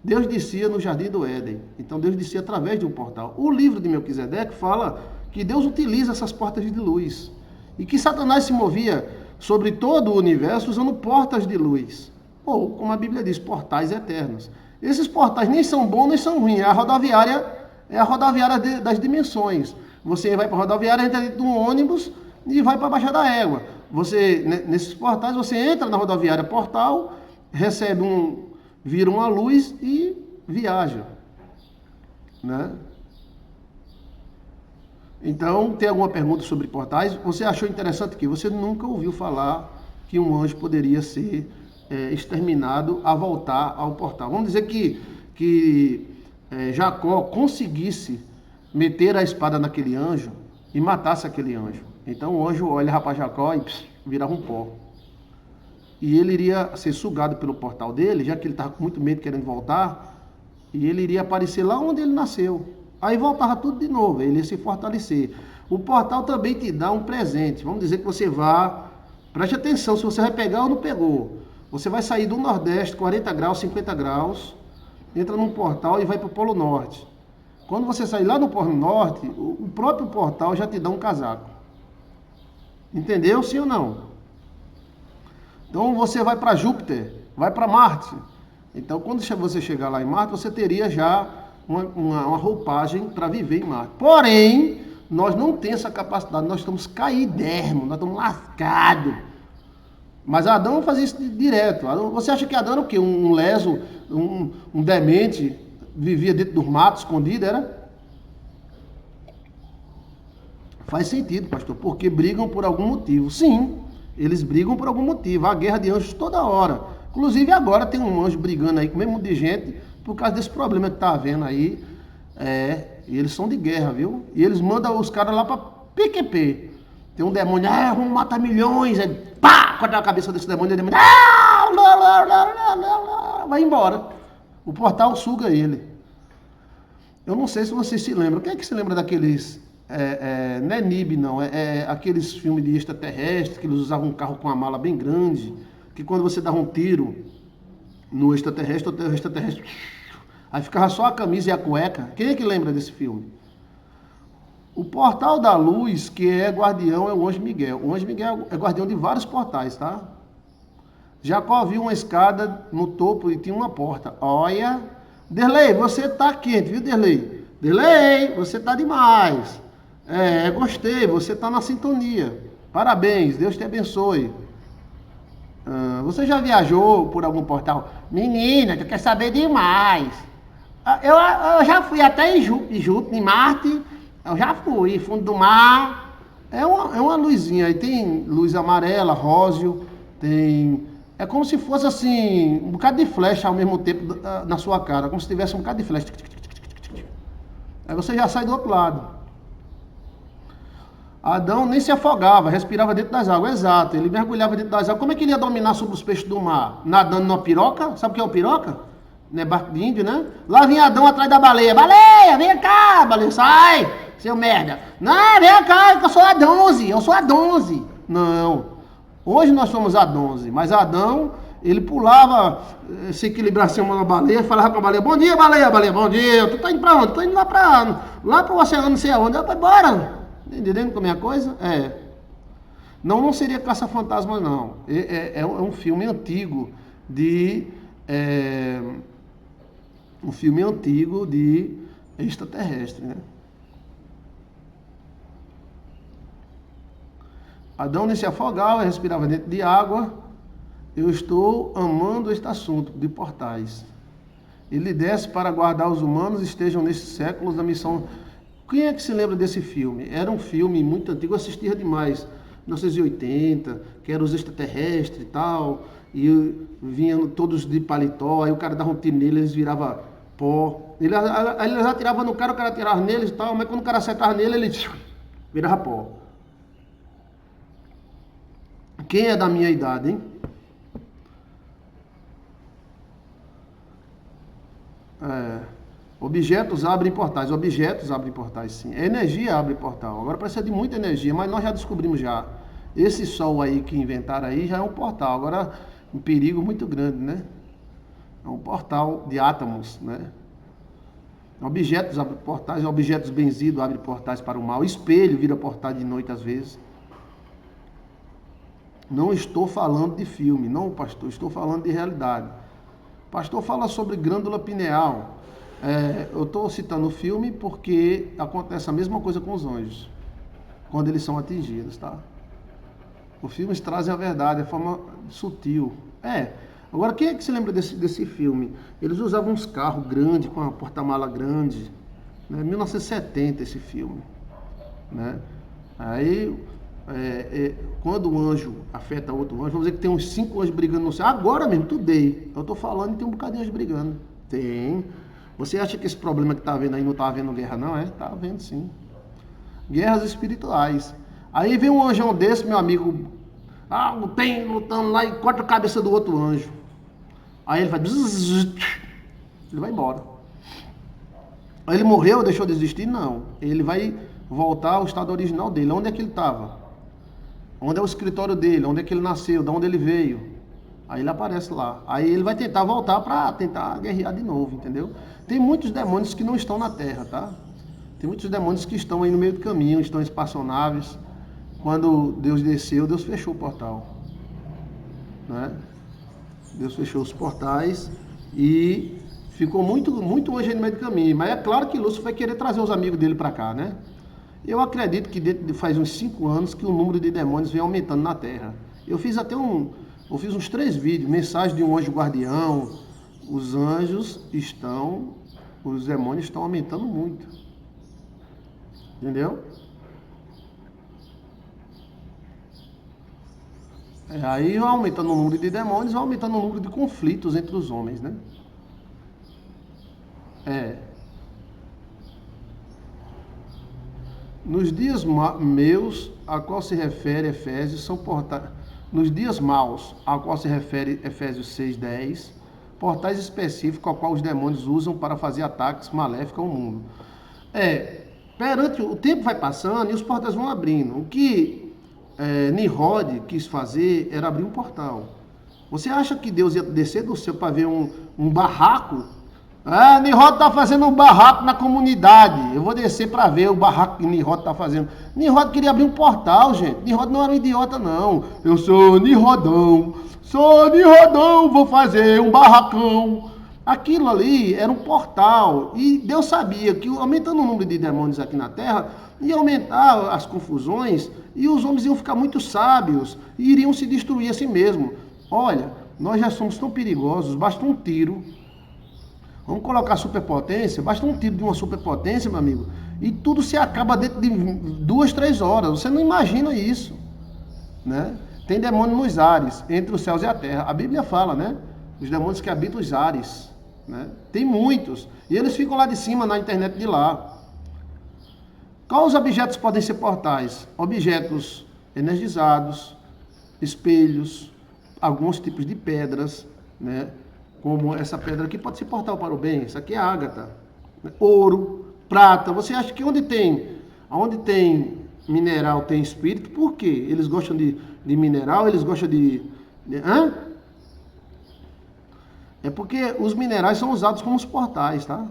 Deus descia no Jardim do Éden. Então Deus descia através de um portal. O livro de Melquisedeque fala que Deus utiliza essas portas de luz. E que Satanás se movia sobre todo o universo usando portas de luz. Ou, como a Bíblia diz, portais eternos. Esses portais nem são bons nem são ruins. A rodoviária é a rodoviária das dimensões. Você vai para a rodoviária, entra dentro de um ônibus e vai para a Baixa da Égua. Nesses portais, você entra na rodoviária portal, vira uma luz e viaja. Né? Então, tem alguma pergunta sobre portais? Você achou interessante que você nunca ouviu falar que um anjo poderia ser exterminado a voltar ao portal. Vamos dizer que Jacó conseguisse meter a espada naquele anjo e matasse aquele anjo. Então o anjo olha para Jacó e virava um pó. E ele iria ser sugado pelo portal dele, já que ele estava com muito medo querendo voltar, e ele iria aparecer lá onde ele nasceu. Aí voltava tudo de novo, ele ia se fortalecer. O portal também te dá um presente. Vamos dizer que você vá, preste atenção se você vai pegar ou não pegou. Você vai sair do Nordeste, 40 graus, 50 graus, entra num portal e vai para o Polo Norte. Quando você sair lá no Polo Norte, o próprio portal já te dá um casaco. Entendeu? Sim ou não? Então você vai para Júpiter, vai para Marte. Então quando você chegar lá em Marte, você teria já uma roupagem para viver em Marte. Porém, nós não temos essa capacidade, nós estamos caidérrimos, nós estamos lascados. Mas Adão fazia isso direto. Você acha que Adão era o quê? Um leso, um demente, vivia dentro dos matos, escondido, era? Faz sentido, pastor, porque brigam por algum motivo. Sim, eles brigam por algum motivo. Há guerra de anjos toda hora. Inclusive agora tem um anjo brigando aí com o mesmo de gente por causa desse problema que está havendo aí. E eles são de guerra, viu? E eles mandam os caras lá para PQP. Tem um demônio, vamos matar milhões. Aí, pá, corta a cabeça desse demônio. E o demônio, vai embora. O portal suga ele. Eu não sei se vocês se lembram. Quem é que se lembra daqueles... não é NIB, não. Aqueles filmes de extraterrestre, que eles usavam um carro com uma mala bem grande, que quando você dava um tiro no extraterrestre, o extraterrestre... Aí ficava só a camisa e a cueca. Quem é que lembra desse filme? O portal da luz, que é guardião, é o Anjo Miguel. O Anjo Miguel é guardião de vários portais, tá? Jacó viu uma escada no topo e tinha uma porta. Olha, Derlei, você tá quente, viu, Derlei? Derlei, você tá demais. Gostei, você tá na sintonia. Parabéns, Deus te abençoe. Você já viajou por algum portal? Menina, tu quer saber demais. Eu já fui até em Júpiter, em Marte. Eu já fui, fundo do mar. É uma luzinha. Aí tem luz amarela, róseo. Tem... É como se fosse assim, um bocado de flecha ao mesmo tempo na sua cara. Como se tivesse um bocado de flecha. Aí você já sai do outro lado. Adão nem se afogava, respirava dentro das águas. Exato, ele mergulhava dentro das águas. Como é que ele ia dominar sobre os peixes do mar? Nadando numa piroca? Sabe o que é o piroca? Não é barco de índio, né? Lá vinha Adão atrás da baleia. Baleia, vem cá, baleia, sai, seu merda. Não, vem cá, eu sou a Donze, eu sou a Donze. Não, hoje nós somos a Donze, mas Adão, ele pulava, se equilibrasse uma baleia, falava com a baleia, bom dia, baleia, bom dia, tu tá indo pra onde? Tô indo lá pro oceano, não sei aonde. Eu falei, bora. Entendendo como é a coisa? Não seria Caça-Fantasma, não. É um filme antigo de... um filme antigo de extraterrestre, né? Adão nem se afogava, respirava dentro de água. Eu estou amando este assunto de portais. Ele desce para guardar os humanos estejam nesses séculos da missão. Quem é que se lembra desse filme? Era um filme muito antigo, eu assistia demais. 1980, que eram os extraterrestres e tal. E vinham todos de paletó, aí o cara dava um tiro nele, eles viravam pó. Eles atiravam no cara, o cara atirava neles e tal, mas quando o cara acertava nele, ele virava pó. Quem é da minha idade, hein? Objetos abrem portais. Objetos abrem portais, sim. A energia abre portal. Agora precisa de muita energia, mas nós já descobrimos já. Esse sol aí que inventaram aí já é um portal. Agora, um perigo muito grande, né? É um portal de átomos, né? Objetos abrem portais. Objetos benzidos abrem portais para o mal. Espelho vira portal de noite às vezes. Não estou falando de filme, não, pastor. Estou falando de realidade. O pastor fala sobre glândula pineal. Eu estou citando o filme porque acontece a mesma coisa com os anjos, quando eles são atingidos, tá? Os filmes trazem a verdade, de forma sutil. Agora, quem é que se lembra desse filme? Eles usavam uns carros grandes, com uma porta-mala grande, né? 1970 esse filme, né? Aí, quando um anjo afeta outro anjo, vamos dizer que tem uns 5 anjos brigando no céu. Agora mesmo, eu estou falando e tem um bocadinho de anjos brigando. Tem. Você acha que esse problema que está vendo aí não está havendo guerra, não? Está havendo sim. Guerras espirituais. Aí vem um anjão desse, meu amigo, tem lutando lá e corta a cabeça do outro anjo. Aí ele vai... Ele vai embora. Aí ele morreu, deixou de existir? Não. Ele vai voltar ao estado original dele. Onde é que ele estava? Onde é o escritório dele? Onde é que ele nasceu? De onde ele veio? Aí ele aparece lá. Aí ele vai tentar voltar para tentar guerrear de novo, entendeu? Tem muitos demônios que não estão na Terra, tá? Tem muitos demônios que estão aí no meio do caminho, estão em espaçonaves. Quando Deus desceu, Deus fechou o portal, né? Deus fechou os portais e ficou muito anjo no meio do caminho. Mas é claro que Lúcifer vai querer trazer os amigos dele para cá, né? Eu acredito que faz uns 5 anos que o número de demônios vem aumentando na Terra. Eu fiz uns 3 vídeos, mensagem de um anjo guardião. Os demônios estão aumentando muito. Entendeu? Aí vai aumentando o número de demônios, vai aumentando o número de conflitos entre os homens, né? Nos dias meus, a qual se refere Efésios, são portais. Nos dias maus, a qual se refere Efésios 6:10, portais específicos ao qual os demônios usam para fazer ataques maléficos ao mundo. Perante o tempo vai passando e os portais vão abrindo. O que Nimrod quis fazer era abrir um portal. Você acha que Deus ia descer do céu para ver um barraco Ah, Nirodo tá fazendo um barraco na comunidade. Eu vou descer para ver o barraco que Nirodo tá fazendo. Nirodo queria abrir um portal, gente. Nirodo não era um idiota, não. Eu sou Nirodão, vou fazer um barracão. Aquilo ali era um portal. E Deus sabia que aumentando o número de demônios aqui na Terra, ia aumentar as confusões e os homens iam ficar muito sábios e iriam se destruir a si mesmos. Olha, nós já somos tão perigosos, basta um tiro. Vamos colocar superpotência, basta um tiro de uma superpotência, meu amigo, e tudo se acaba dentro de 2, 3 horas. Você não imagina isso, né? Tem demônio nos ares, entre os céus e a terra. A Bíblia fala, né? Os demônios que habitam os ares, né? Tem muitos, e eles ficam lá de cima, na internet de lá. Quais objetos podem ser portais? Objetos energizados, espelhos, alguns tipos de pedras, né? Como essa pedra aqui pode ser portal para o bem. Isso aqui é ágata, né? Ouro, prata. Você acha que onde tem mineral tem espírito? Por quê? Eles gostam de mineral, eles gostam hã? É porque os minerais são usados como os portais, tá?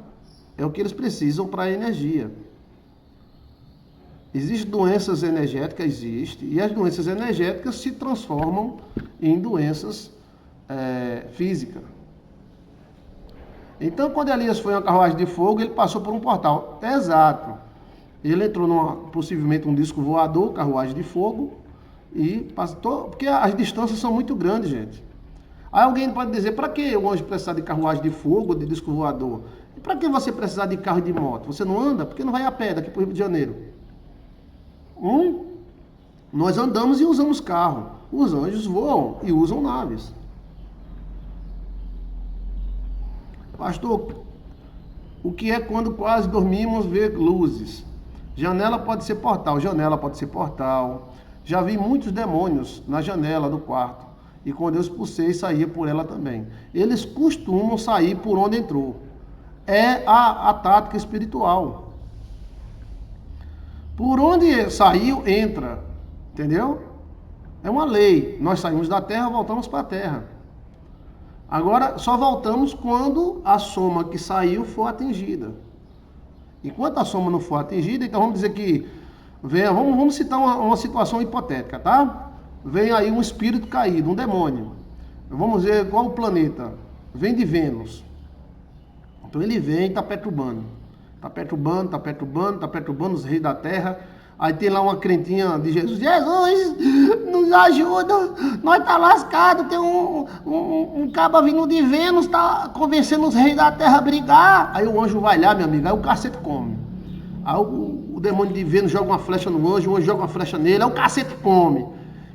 É o que eles precisam para a energia. Existem doenças energéticas, e as doenças energéticas se transformam em doenças físicas. Então, quando Elias foi em uma carruagem de fogo, ele passou por um portal. Exato. Ele entrou possivelmente um disco voador, carruagem de fogo, e passou, porque as distâncias são muito grandes, gente. Aí alguém pode dizer, para que o anjo precisar de carruagem de fogo, de disco voador? E para que você precisar de carro e de moto? Você não anda? Porque não vai a pé daqui para o Rio de Janeiro? Nós andamos e usamos carro. Os anjos voam e usam naves. Pastor, o que é quando quase dormimos ver luzes? Janela pode ser portal, janela pode ser portal. Já vi muitos demônios na janela do quarto. E quando eu expulsei, saía por ela também. Eles costumam sair por onde entrou. É a tática espiritual. Por onde saiu, entra. Entendeu? É uma lei. Nós saímos da terra, voltamos para a terra. Agora, só voltamos quando a soma que saiu for atingida. Enquanto a soma não for atingida, então vamos dizer que... Vamos citar uma situação hipotética, tá? Vem aí um espírito caído, um demônio. Vamos ver qual o planeta. Vem de Vênus. Então ele vem e está perturbando. Está perturbando os reis da terra. Aí tem lá uma crentinha de Jesus. Jesus, nos ajuda. Nós tá lascado. Tem um caba vindo de Vênus, tá convencendo os reis da terra a brigar. Aí o anjo vai lá, meu amigo. Aí o cacete come. Aí o demônio de Vênus joga uma flecha no anjo. O anjo joga uma flecha nele. Aí o cacete come.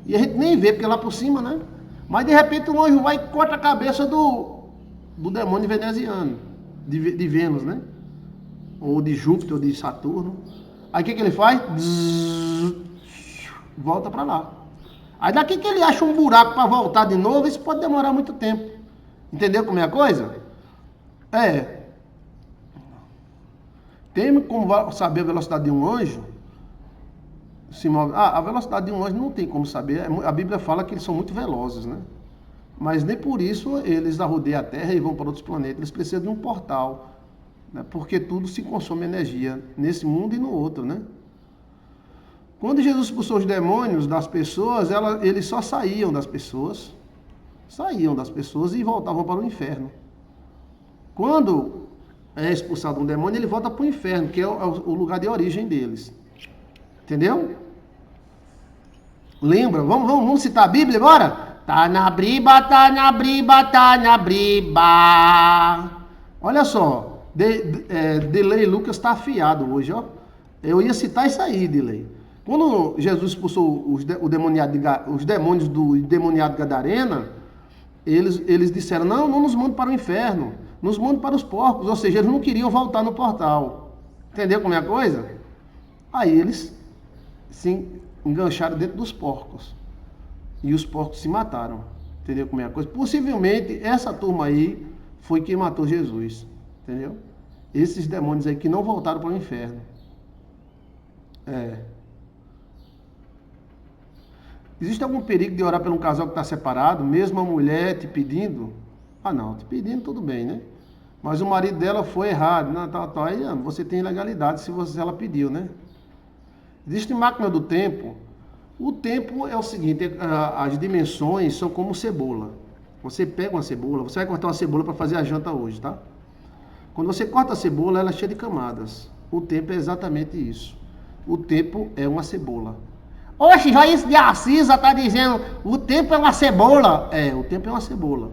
E a gente nem vê, porque é lá por cima, né? Mas de repente o anjo vai e corta a cabeça do demônio veneziano. De Vênus, né? Ou de Júpiter, ou de Saturno. Aí o que ele faz? Volta para lá. Aí daqui que ele acha um buraco para voltar de novo, isso pode demorar muito tempo. Entendeu como é a coisa? Tem como saber a velocidade de um anjo? Se move. A velocidade de um anjo não tem como saber. A Bíblia fala que eles são muito velozes, né? Mas nem por isso eles arrodeiam a Terra e vão para outros planetas. Eles precisam de um portal. Porque tudo se consome energia nesse mundo e no outro, né? Quando Jesus expulsou os demônios das pessoas, eles só saíam das pessoas e voltavam para o inferno. Quando é expulsado um demônio, ele volta para o inferno, que é o lugar de origem deles. Entendeu? Lembra? Vamos citar a Bíblia agora? Tá na briba, tá na briba, tá na briba. Olha só. Delay Lucas está afiado hoje, ó. Eu ia citar isso aí, Delay. Quando Jesus expulsou os demônios do endemoniado Gadarena, eles disseram, não nos mande para o inferno, nos mande para os porcos. Ou seja, eles não queriam voltar no portal. Entendeu como é a coisa? Aí eles se engancharam dentro dos porcos. E os porcos se mataram. Entendeu como é a coisa? Possivelmente, essa turma aí foi quem matou Jesus. Entendeu? Esses demônios aí que não voltaram para o inferno. Existe algum perigo de orar por um casal que está separado, mesmo a mulher te pedindo? Não, te pedindo tudo bem, né? Mas o marido dela foi errado. Não, aí você tem legalidade se ela pediu, né? Existe máquina do tempo. O tempo é o seguinte, as dimensões são como cebola. Você pega uma cebola, você vai cortar uma cebola para fazer a janta hoje, tá? Quando você corta a cebola, ela é cheia de camadas. O tempo é exatamente isso. O tempo é uma cebola. Oxe, Joyce de Assis está dizendo, o tempo é uma cebola. É, o tempo é uma cebola.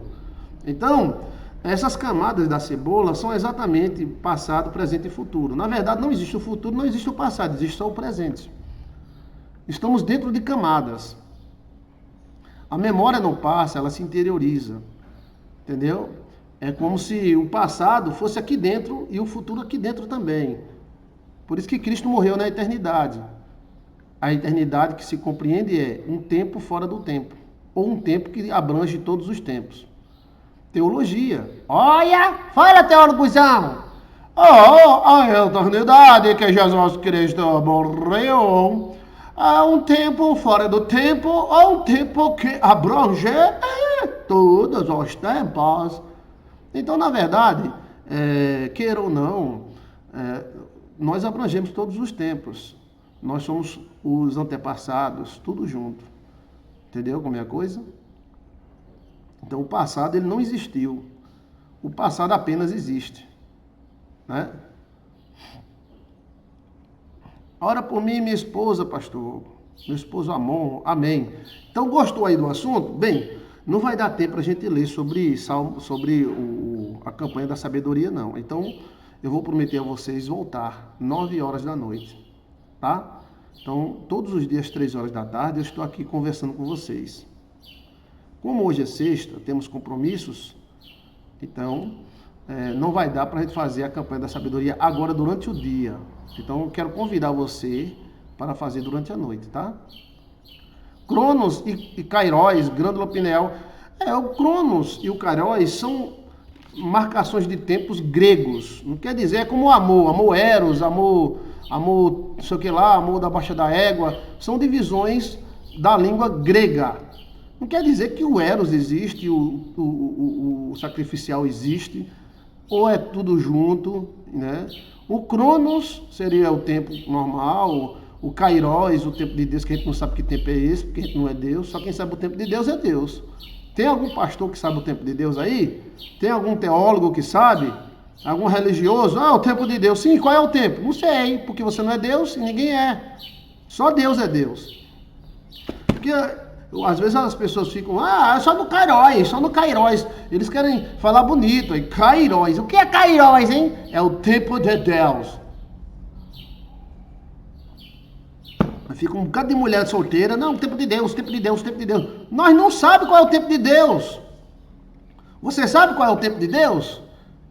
Então, essas camadas da cebola são exatamente passado, presente e futuro. Na verdade, não existe o futuro, não existe o passado, existe só o presente. Estamos dentro de camadas. A memória não passa, ela se interioriza. Entendeu? É como se o passado fosse aqui dentro e o futuro aqui dentro também. Por isso que Cristo morreu na eternidade. A eternidade que se compreende é um tempo fora do tempo, ou um tempo que abrange todos os tempos. Teologia. Olha, fala, teólogozão! A eternidade que Jesus Cristo morreu há um tempo fora do tempo, ou um tempo que abrange todos os tempos. Então, na verdade, queira ou não, nós abrangemos todos os tempos. Nós somos os antepassados, tudo junto. Entendeu como é a coisa? Então, o passado ele não existiu. O passado apenas existe. Né? Ora por mim, minha esposa, pastor. Meu esposo Amon. Amém. Então, gostou aí do assunto? Bem, não vai dar tempo para a gente ler sobre a campanha da sabedoria, não. Então, eu vou prometer a vocês voltar 9 horas da noite. Tá? Então, todos os dias, 3 horas da tarde, eu estou aqui conversando com vocês. Como hoje é sexta, temos compromissos, então não vai dar para a gente fazer a campanha da sabedoria agora durante o dia. Então, eu quero convidar você para fazer durante a noite, tá? Cronos e Kairos, glândula pineal. O Cronos e o Kairos são marcações de tempos gregos. Não quer dizer, é como o amor eros, amor, não sei o que lá, amor da baixa da égua. São divisões da língua grega. Não quer dizer que o eros existe, o sacrificial existe, ou é tudo junto, né? O Cronos seria o tempo normal, o Kairos, o tempo de Deus, que a gente não sabe que tempo é esse, porque a gente não é Deus, só quem sabe o tempo de Deus é Deus. Tem algum pastor que sabe o tempo de Deus aí? Tem algum teólogo que sabe? Algum religioso? O tempo de Deus. Sim, qual é o tempo? Não sei, porque você não é Deus e ninguém é. Só Deus é Deus. Porque às vezes as pessoas ficam, é só no Kairos, só no Kairos. Eles querem falar bonito aí, Kairos. O que é Kairos, hein? É o tempo de Deus. Fica um bocado de mulher solteira, não, o tempo de Deus, o tempo de Deus, o tempo de Deus. Nós não sabemos qual é o tempo de Deus. Você sabe qual é o tempo de Deus?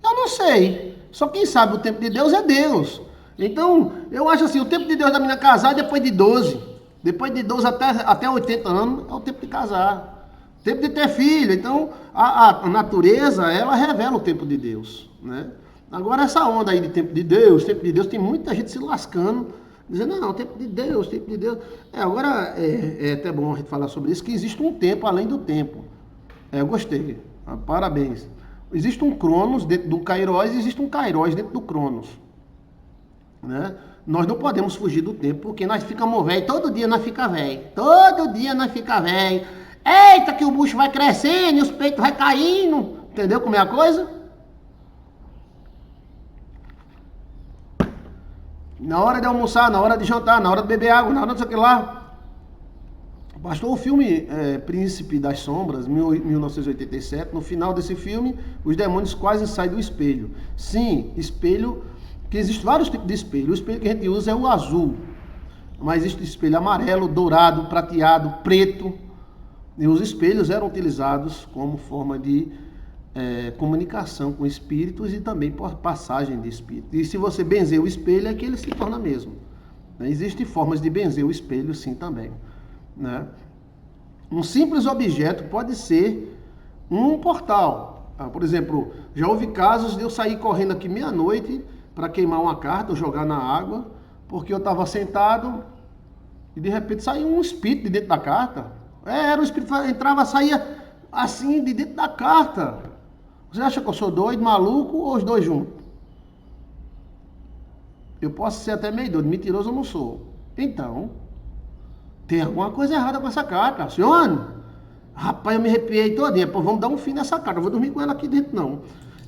Eu não sei. Só quem sabe o tempo de Deus é Deus. Então, eu acho assim, o tempo de Deus da menina casar é depois de 12. Depois de 12 até 80 anos é o tempo de casar. Tempo de ter filho. Então, a natureza, ela revela o tempo de Deus. Né? Agora, essa onda aí de tempo de Deus, tem muita gente se lascando, dizendo, não, tempo de Deus, tempo de Deus. Agora, é até bom a gente falar sobre isso, que existe um tempo além do tempo. Eu gostei. Parabéns. Existe um Cronos dentro do Kairos e existe um Kairos dentro do Cronos. Né? Nós não podemos fugir do tempo, porque nós ficamos velhos, todo dia nós ficamos velhos. Todo dia nós ficamos velhos. Eita, que o bucho vai crescendo e os peitos vai caindo. Entendeu como é a coisa? Na hora de almoçar, na hora de jantar, na hora de beber água, na hora de sei o que lá. Bastou o filme Príncipe das Sombras, 1987. No final desse filme, os demônios quase saem do espelho. Sim, espelho, que existem vários tipos de espelho. O espelho que a gente usa é o azul. Mas existe espelho amarelo, dourado, prateado, preto. E os espelhos eram utilizados como forma de comunicação com espíritos e também por passagem de espírito. E se você benzer o espelho, é que ele se torna mesmo. Existem formas de benzer o espelho, sim, também. Né? Um simples objeto pode ser um portal. Por exemplo, já houve casos de eu sair correndo aqui meia-noite para queimar uma carta ou jogar na água, porque eu estava sentado e de repente saiu um espírito de dentro da carta. Era o espírito, entrava, saía assim de dentro da carta. Você acha que eu sou doido, maluco ou os dois juntos? Eu posso ser até meio doido, mentiroso eu não sou. Então, tem alguma coisa errada com essa carta. Senhor, rapaz, eu me arrepiei todinha. Pô, vamos dar um fim nessa carta. Eu vou dormir com ela aqui dentro, não.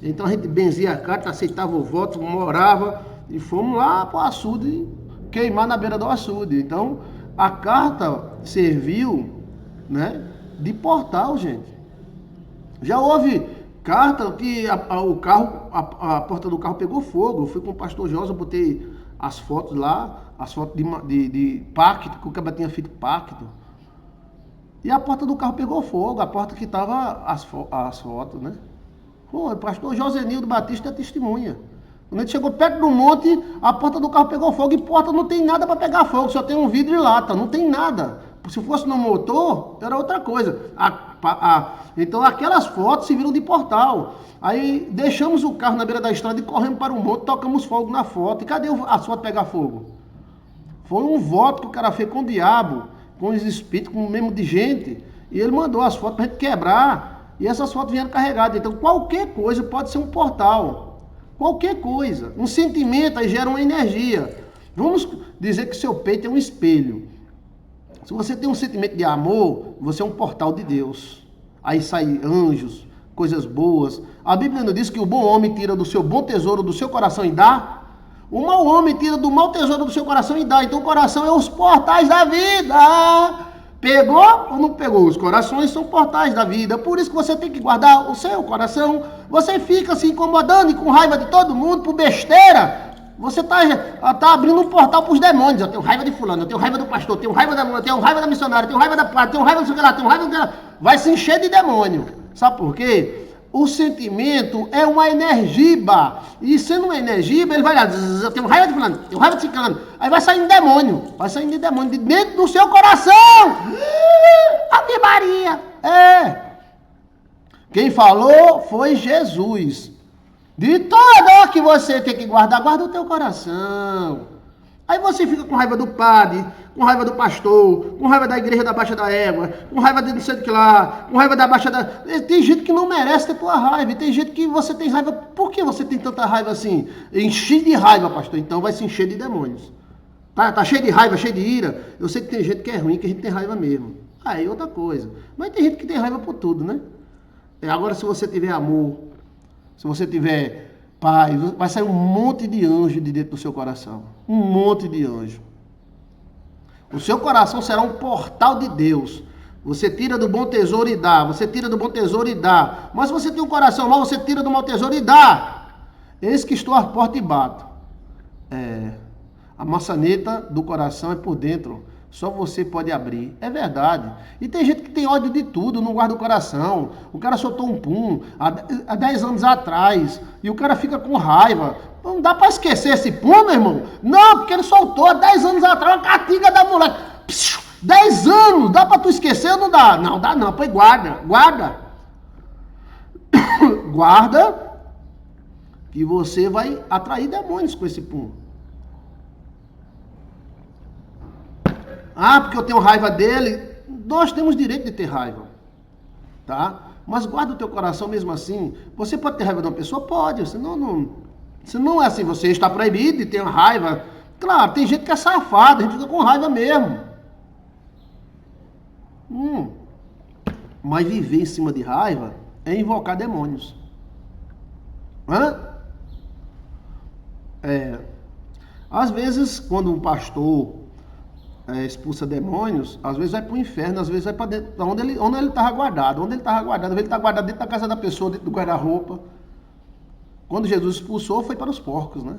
Então a gente benzia a carta, aceitava o voto, morava e fomos lá para o açude, queimar na beira do açude. Então, a carta serviu, né, de portal, gente. Já houve carta que a porta do carro pegou fogo. Eu fui com o pastor Josa, botei as fotos lá, as fotos de pacto, que o cara tinha feito pacto. E a porta do carro pegou fogo, a porta que tava as fotos, né? Pô, o pastor Josenildo Batista é testemunha. Quando a gente chegou perto do monte, a porta do carro pegou fogo, e porta não tem nada para pegar fogo, só tem um vidro e lata, não tem nada. Se fosse no motor, era outra coisa. Então aquelas fotos serviram de portal. Aí deixamos o carro na beira da estrada e corremos para o monte, tocamos fogo na foto. E cadê as fotos pegar fogo? Foi um voto que o cara fez com o diabo, com os espíritos, com o mesmo de gente. E ele mandou as fotos para a gente quebrar. E essas fotos vieram carregadas. Então qualquer coisa pode ser um portal. Qualquer coisa. Um sentimento aí gera uma energia. Vamos dizer que seu peito é um espelho. Se você tem um sentimento de amor, você é um portal de Deus. Aí saem anjos, coisas boas. A Bíblia não diz que o bom homem tira do seu bom tesouro do seu coração e dá? O mau homem tira do mau tesouro do seu coração e dá. Então o coração é os portais da vida. Pegou ou não pegou? Os corações são portais da vida. Por isso que você tem que guardar o seu coração. Você fica se incomodando e com raiva de todo mundo por besteira. Você tá abrindo um portal para os demônios. Eu tenho raiva de fulano, eu tenho raiva do pastor, eu tenho raiva da mulher, eu tenho raiva da missionária, eu tenho raiva da padre, eu tenho raiva do sei lá, eu tenho raiva do... Vai se encher de demônio. Sabe por quê? O sentimento é uma energiba. E sendo uma energiba, ele vai lá, eu tenho raiva de fulano, eu tenho raiva de ciclano. Aí vai saindo demônio. Vai saindo de demônio de dentro do seu coração. Ave Maria. É. Quem falou foi Jesus. De todo que você tem que guardar, guarda o teu coração. Aí você fica com raiva do padre, com raiva do pastor, com raiva da igreja da Baixa da Égua, com raiva de não sei do que lá, com raiva da Baixa da... Tem gente que não merece ter tua raiva, e tem gente que você tem raiva. Por que você tem tanta raiva assim? Enchi de raiva, pastor, então vai se encher de demônios. Tá cheio de raiva, cheio de ira. Eu sei que tem gente que é ruim, que a gente tem raiva mesmo. Aí outra coisa. Mas tem gente que tem raiva por tudo, né? Agora se você tiver amor, se você tiver paz, vai sair um monte de anjo de dentro do seu coração. Um monte de anjo. O seu coração será um portal de Deus. Você tira do bom tesouro e dá. Você tira do bom tesouro e dá. Mas se você tem um coração mau, você tira do mau tesouro e dá. Eis que estou à porta e bato. A maçaneta do coração é por dentro. Só você pode abrir. É verdade. E tem gente que tem ódio de tudo, não guarda o coração. O cara soltou um pum há 10 anos atrás. E o cara fica com raiva. Não dá pra esquecer esse pum, meu irmão? Não, porque ele soltou há 10 anos atrás uma caatinga da mulher. 10 anos, dá pra tu esquecer ou não dá? Não, dá não. Pois guarda, guarda. Guarda que você vai atrair demônios com esse pum. Ah, porque eu tenho raiva dele. Nós temos direito de ter raiva, tá? Mas guarda o teu coração mesmo assim. Você pode ter raiva de uma pessoa? Pode. Se não é assim, você está proibido de ter raiva. Claro, tem gente que é safada, a gente fica com raiva mesmo. Mas viver em cima de raiva é invocar demônios. Às vezes, quando um pastor expulsa demônios, às vezes vai para o inferno, às vezes vai para dentro, onde ele estava guardado. Onde ele estava guardado? Ele está guardado dentro da casa da pessoa, dentro do guarda-roupa. Quando Jesus expulsou, foi para os porcos, né?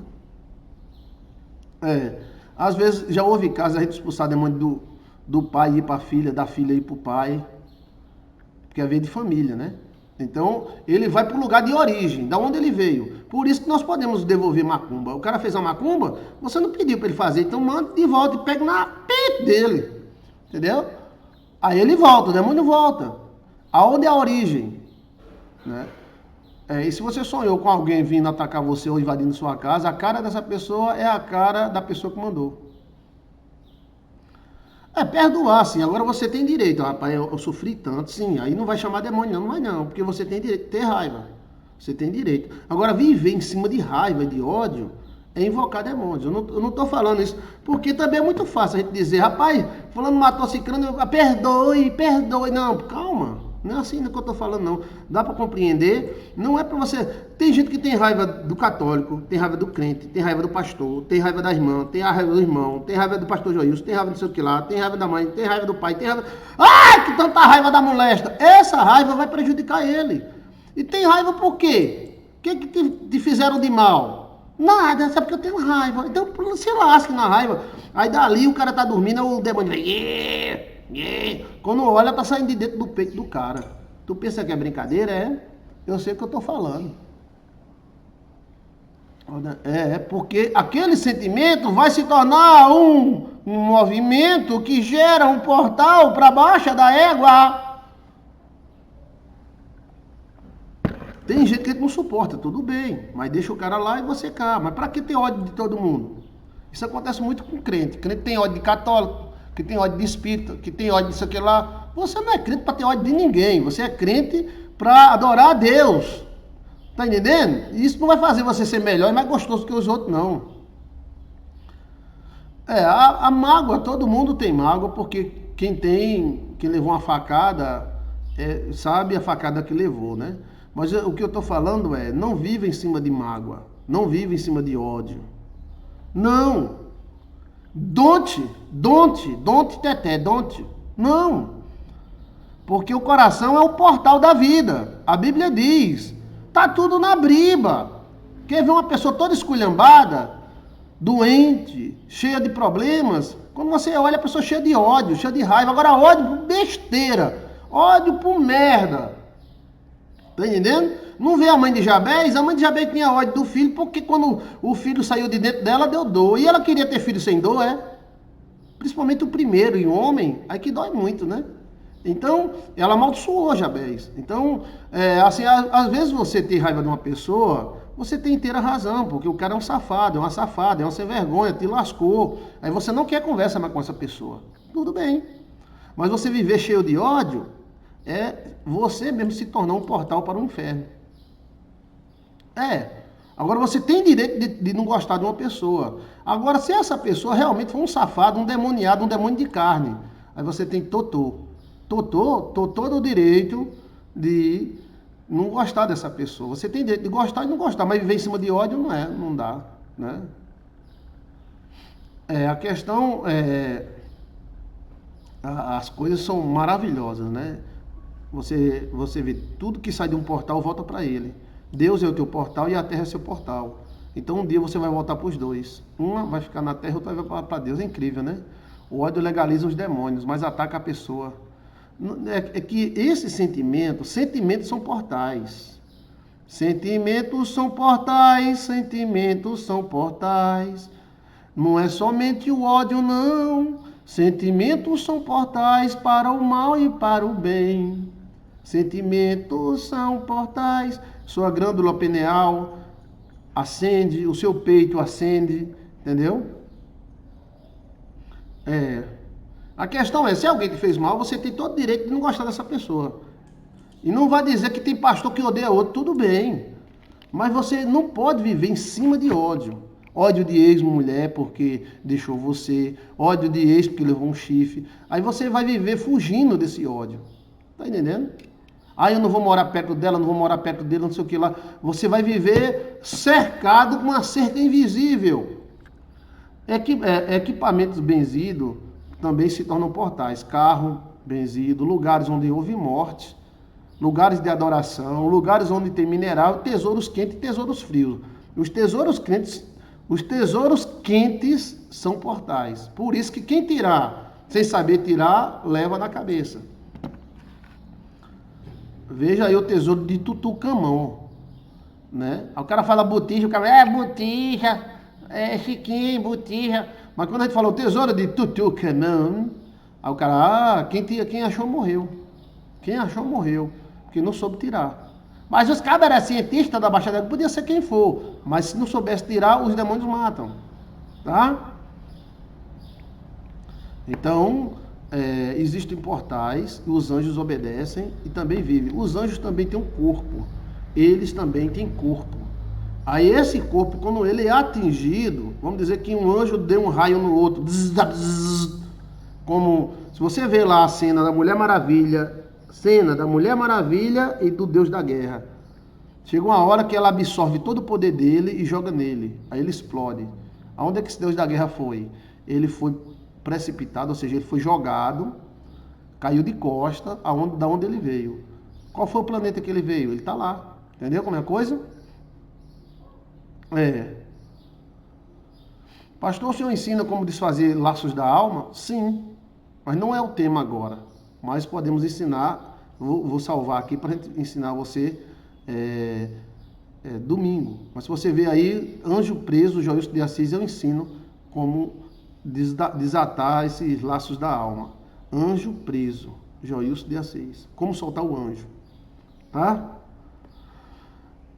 Às vezes já houve casos a gente expulsar demônio do pai ir para a filha, da filha ir para o pai, porque é veio de família, né? Então, ele vai para o lugar de origem, da onde ele veio. Por isso que nós podemos devolver macumba. O cara fez a macumba, você não pediu para ele fazer, então manda de volta e pega na pita dele. Entendeu? Aí ele volta, o demônio volta. Aonde é a origem? Né? E se você sonhou com alguém vindo atacar você ou invadindo sua casa, a cara dessa pessoa é a cara da pessoa que mandou. Perdoar, sim. Agora você tem direito. Rapaz, eu sofri tanto, sim. Aí não vai chamar demônio, não vai não. Porque você tem direito de ter raiva. Você tem direito. Agora, viver em cima de raiva e de ódio é invocar demônios. Eu não estou falando isso, porque também é muito fácil a gente dizer, rapaz, fulano matou ciclano, perdoe, perdoe. Não, calma. Não é assim que eu estou falando, não. Dá para compreender. Não é para você... Tem gente que tem raiva do católico, tem raiva do crente, tem raiva do pastor, tem raiva da irmã, tem raiva do irmão, tem raiva do pastor Joilson, tem raiva do sei o que lá, tem raiva da mãe, tem raiva do pai, tem raiva... Ai, que tanta raiva da molesta! Essa raiva vai prejudicar ele. E tem raiva por quê? O que te fizeram de mal? Nada, só porque eu tenho raiva. Então se lasque na raiva. Aí dali o cara tá dormindo, o demônio vem... Quando olha, tá saindo de dentro do peito do cara. Tu pensa que é brincadeira? É? Eu sei o que eu tô falando. É, porque aquele sentimento vai se tornar um movimento que gera um portal para baixo da égua. Tem gente que não suporta, tudo bem, mas deixa o cara lá e você cá. Mas para que ter ódio de todo mundo? Isso acontece muito com crente. Crente tem ódio de católico, que tem ódio de espírita, que tem ódio disso aqui lá. Você não é crente para ter ódio de ninguém. Você é crente para adorar a Deus. Tá entendendo? Isso não vai fazer você ser melhor e mais gostoso que os outros, não. A mágoa, todo mundo tem mágoa, porque quem levou uma facada, sabe a facada que levou, né? Mas o que eu tô falando não viva em cima de mágoa, não viva em cima de ódio. Não. Don't, teté, don't. Não. Porque o coração é o portal da vida. A Bíblia diz, tá tudo na briba. Quer ver uma pessoa toda esculhambada, doente, cheia de problemas? Quando você olha a pessoa cheia de ódio, cheia de raiva. Agora ódio por besteira, ódio por merda. Tá entendendo? Não vê a mãe de Jabez tinha ódio do filho, porque quando o filho saiu de dentro dela, deu dor. E ela queria ter filho sem dor, Principalmente o primeiro, e o homem, aí que dói muito, né? Então, ela amaldiçoou Jabez. Então, assim, às vezes você ter raiva de uma pessoa, você tem inteira razão, porque o cara é um safado, é uma safada, é um sem vergonha, te lascou. Aí você não quer conversa mais com essa pessoa. Tudo bem. Mas você viver cheio de ódio, você mesmo se tornar um portal para o inferno. Agora você tem direito de não gostar de uma pessoa. Agora, se essa pessoa realmente for um safado, um demoniado, um demônio de carne, aí você tem todo o direito de não gostar dessa pessoa. Você tem direito de gostar e não gostar, mas viver em cima de ódio não dá, né? A questão as coisas são maravilhosas, né? Você vê, tudo que sai de um portal volta para ele. Deus é o teu portal e a terra é seu portal. Então um dia você vai voltar para os dois. Uma vai ficar na terra, outra vai para Deus. É incrível, né? O ódio legaliza os demônios, mas ataca a pessoa. É que esses sentimentos são portais. Sentimentos são portais, sentimentos são portais. Não é somente o ódio, não. Sentimentos são portais para o mal e para o bem. Sentimentos são portais. Sua glândula pineal acende, o seu peito acende, entendeu? A questão se alguém te fez mal, você tem todo o direito de não gostar dessa pessoa. E não vai dizer que tem pastor que odeia outro, tudo bem. Mas você não pode viver em cima de ódio. Ódio de ex-mulher porque deixou você, ódio de ex porque levou um chifre. Aí você vai viver fugindo desse ódio. Tá entendendo? Eu não vou morar perto dela, não vou morar perto dele, não sei o que lá. Você vai viver cercado com uma cerca invisível. Equipamentos benzidos também se tornam portais. Carro benzido, lugares onde houve morte, lugares de adoração, lugares onde tem mineral, tesouros quentes e tesouros frios. Os tesouros quentes são portais. Por isso que quem tirar, sem saber tirar, leva na cabeça. Veja aí o tesouro de Tutucamão, né? Aí o cara fala botija, o cara botija, chiquinho, botija. Mas quando a gente fala o tesouro de Tutucamão, aí o cara, quem achou morreu. Quem achou morreu, porque não soube tirar. Mas os cabras eram cientistas da Baixada, podia ser quem for, mas se não soubesse tirar, os demônios matam, tá? Então, existem portais, e os anjos obedecem e também vivem. Os anjos também têm um corpo, eles também têm corpo. Aí esse corpo, quando ele é atingido, vamos dizer que um anjo deu um raio no outro, como se você vê lá a cena da Mulher Maravilha e do Deus da Guerra. Chega uma hora que ela absorve todo o poder dele e joga nele. Aí ele explode. Aonde é que esse Deus da Guerra foi? Ele foi precipitado, ou seja, ele foi jogado, caiu de costa, da onde ele veio. Qual foi o planeta que ele veio? Ele está lá. Entendeu como é a coisa? Pastor, o senhor ensina como desfazer laços da alma? Sim, mas não é o tema agora. Mas podemos ensinar, vou salvar aqui para a gente ensinar você domingo. Mas se você vê aí, Anjo Preso, Joilson de Assis, eu ensino como desatar esses laços da alma. Anjo Preso, Joilson de Assis. Como soltar o anjo. Tá?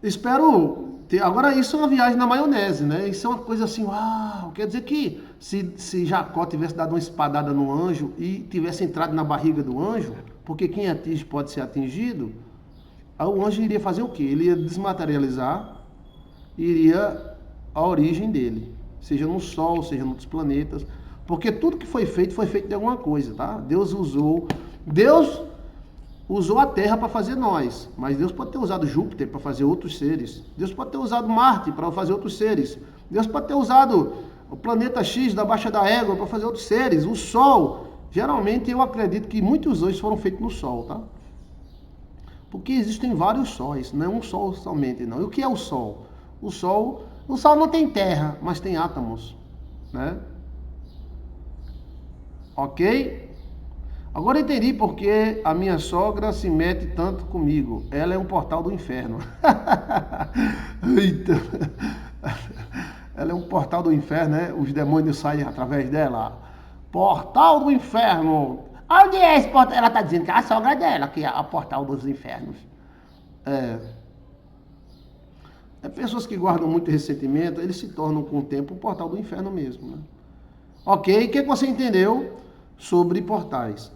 Espero ter... Agora, isso é uma viagem na maionese, né? Isso é uma coisa assim, uau! Quer dizer que se Jacó tivesse dado uma espadada no anjo e tivesse entrado na barriga do anjo, porque quem atinge pode ser atingido, aí o anjo iria fazer o quê? Ele ia desmaterializar, iria à origem dele, seja no Sol, seja nos planetas, porque tudo que foi feito de alguma coisa, tá? Deus usou a Terra para fazer nós, mas Deus pode ter usado Júpiter para fazer outros seres. Deus pode ter usado Marte para fazer outros seres. Deus pode ter usado o planeta X da Baixa da Égua para fazer outros seres. O Sol, geralmente eu acredito que muitos hoje foram feitos no Sol, tá? Porque existem vários sóis, não é um Sol somente, não. E o que é o Sol? O Sol não tem terra, mas tem átomos, né? Ok? Agora entendi porque a minha sogra se mete tanto comigo. Ela é um portal do inferno. Eita. Ela é um portal do inferno, né? Os demônios saem através dela. Portal do inferno. Onde é esse portal? Ela está dizendo que é a sogra dela, que é o portal dos infernos. Pessoas que guardam muito ressentimento, eles se tornam com o tempo o portal do inferno mesmo, né? Ok? O que você entendeu sobre portais?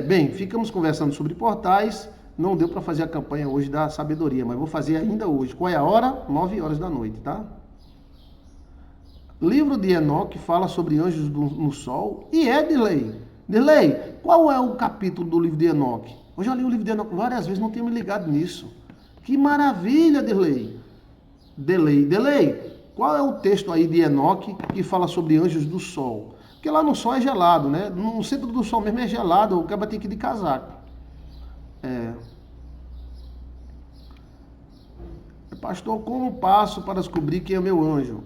Bem, ficamos conversando sobre portais. Não deu para fazer a campanha hoje da sabedoria, mas vou fazer ainda hoje. Qual é a hora? 9 horas da noite, tá? Livro de Enoque fala sobre anjos no sol. E Dirley. Dirley, qual é o capítulo do livro de Enoque? Eu já li o livro de Enoque várias vezes, não tenho me ligado nisso. Que maravilha, Dirley. Dirley, qual é o texto aí de Enoque que fala sobre anjos do sol? Porque lá no sol é gelado, né? No centro do sol mesmo é gelado, o cara tem que ir de casaco. Pastor, como passo para descobrir quem é o meu anjo?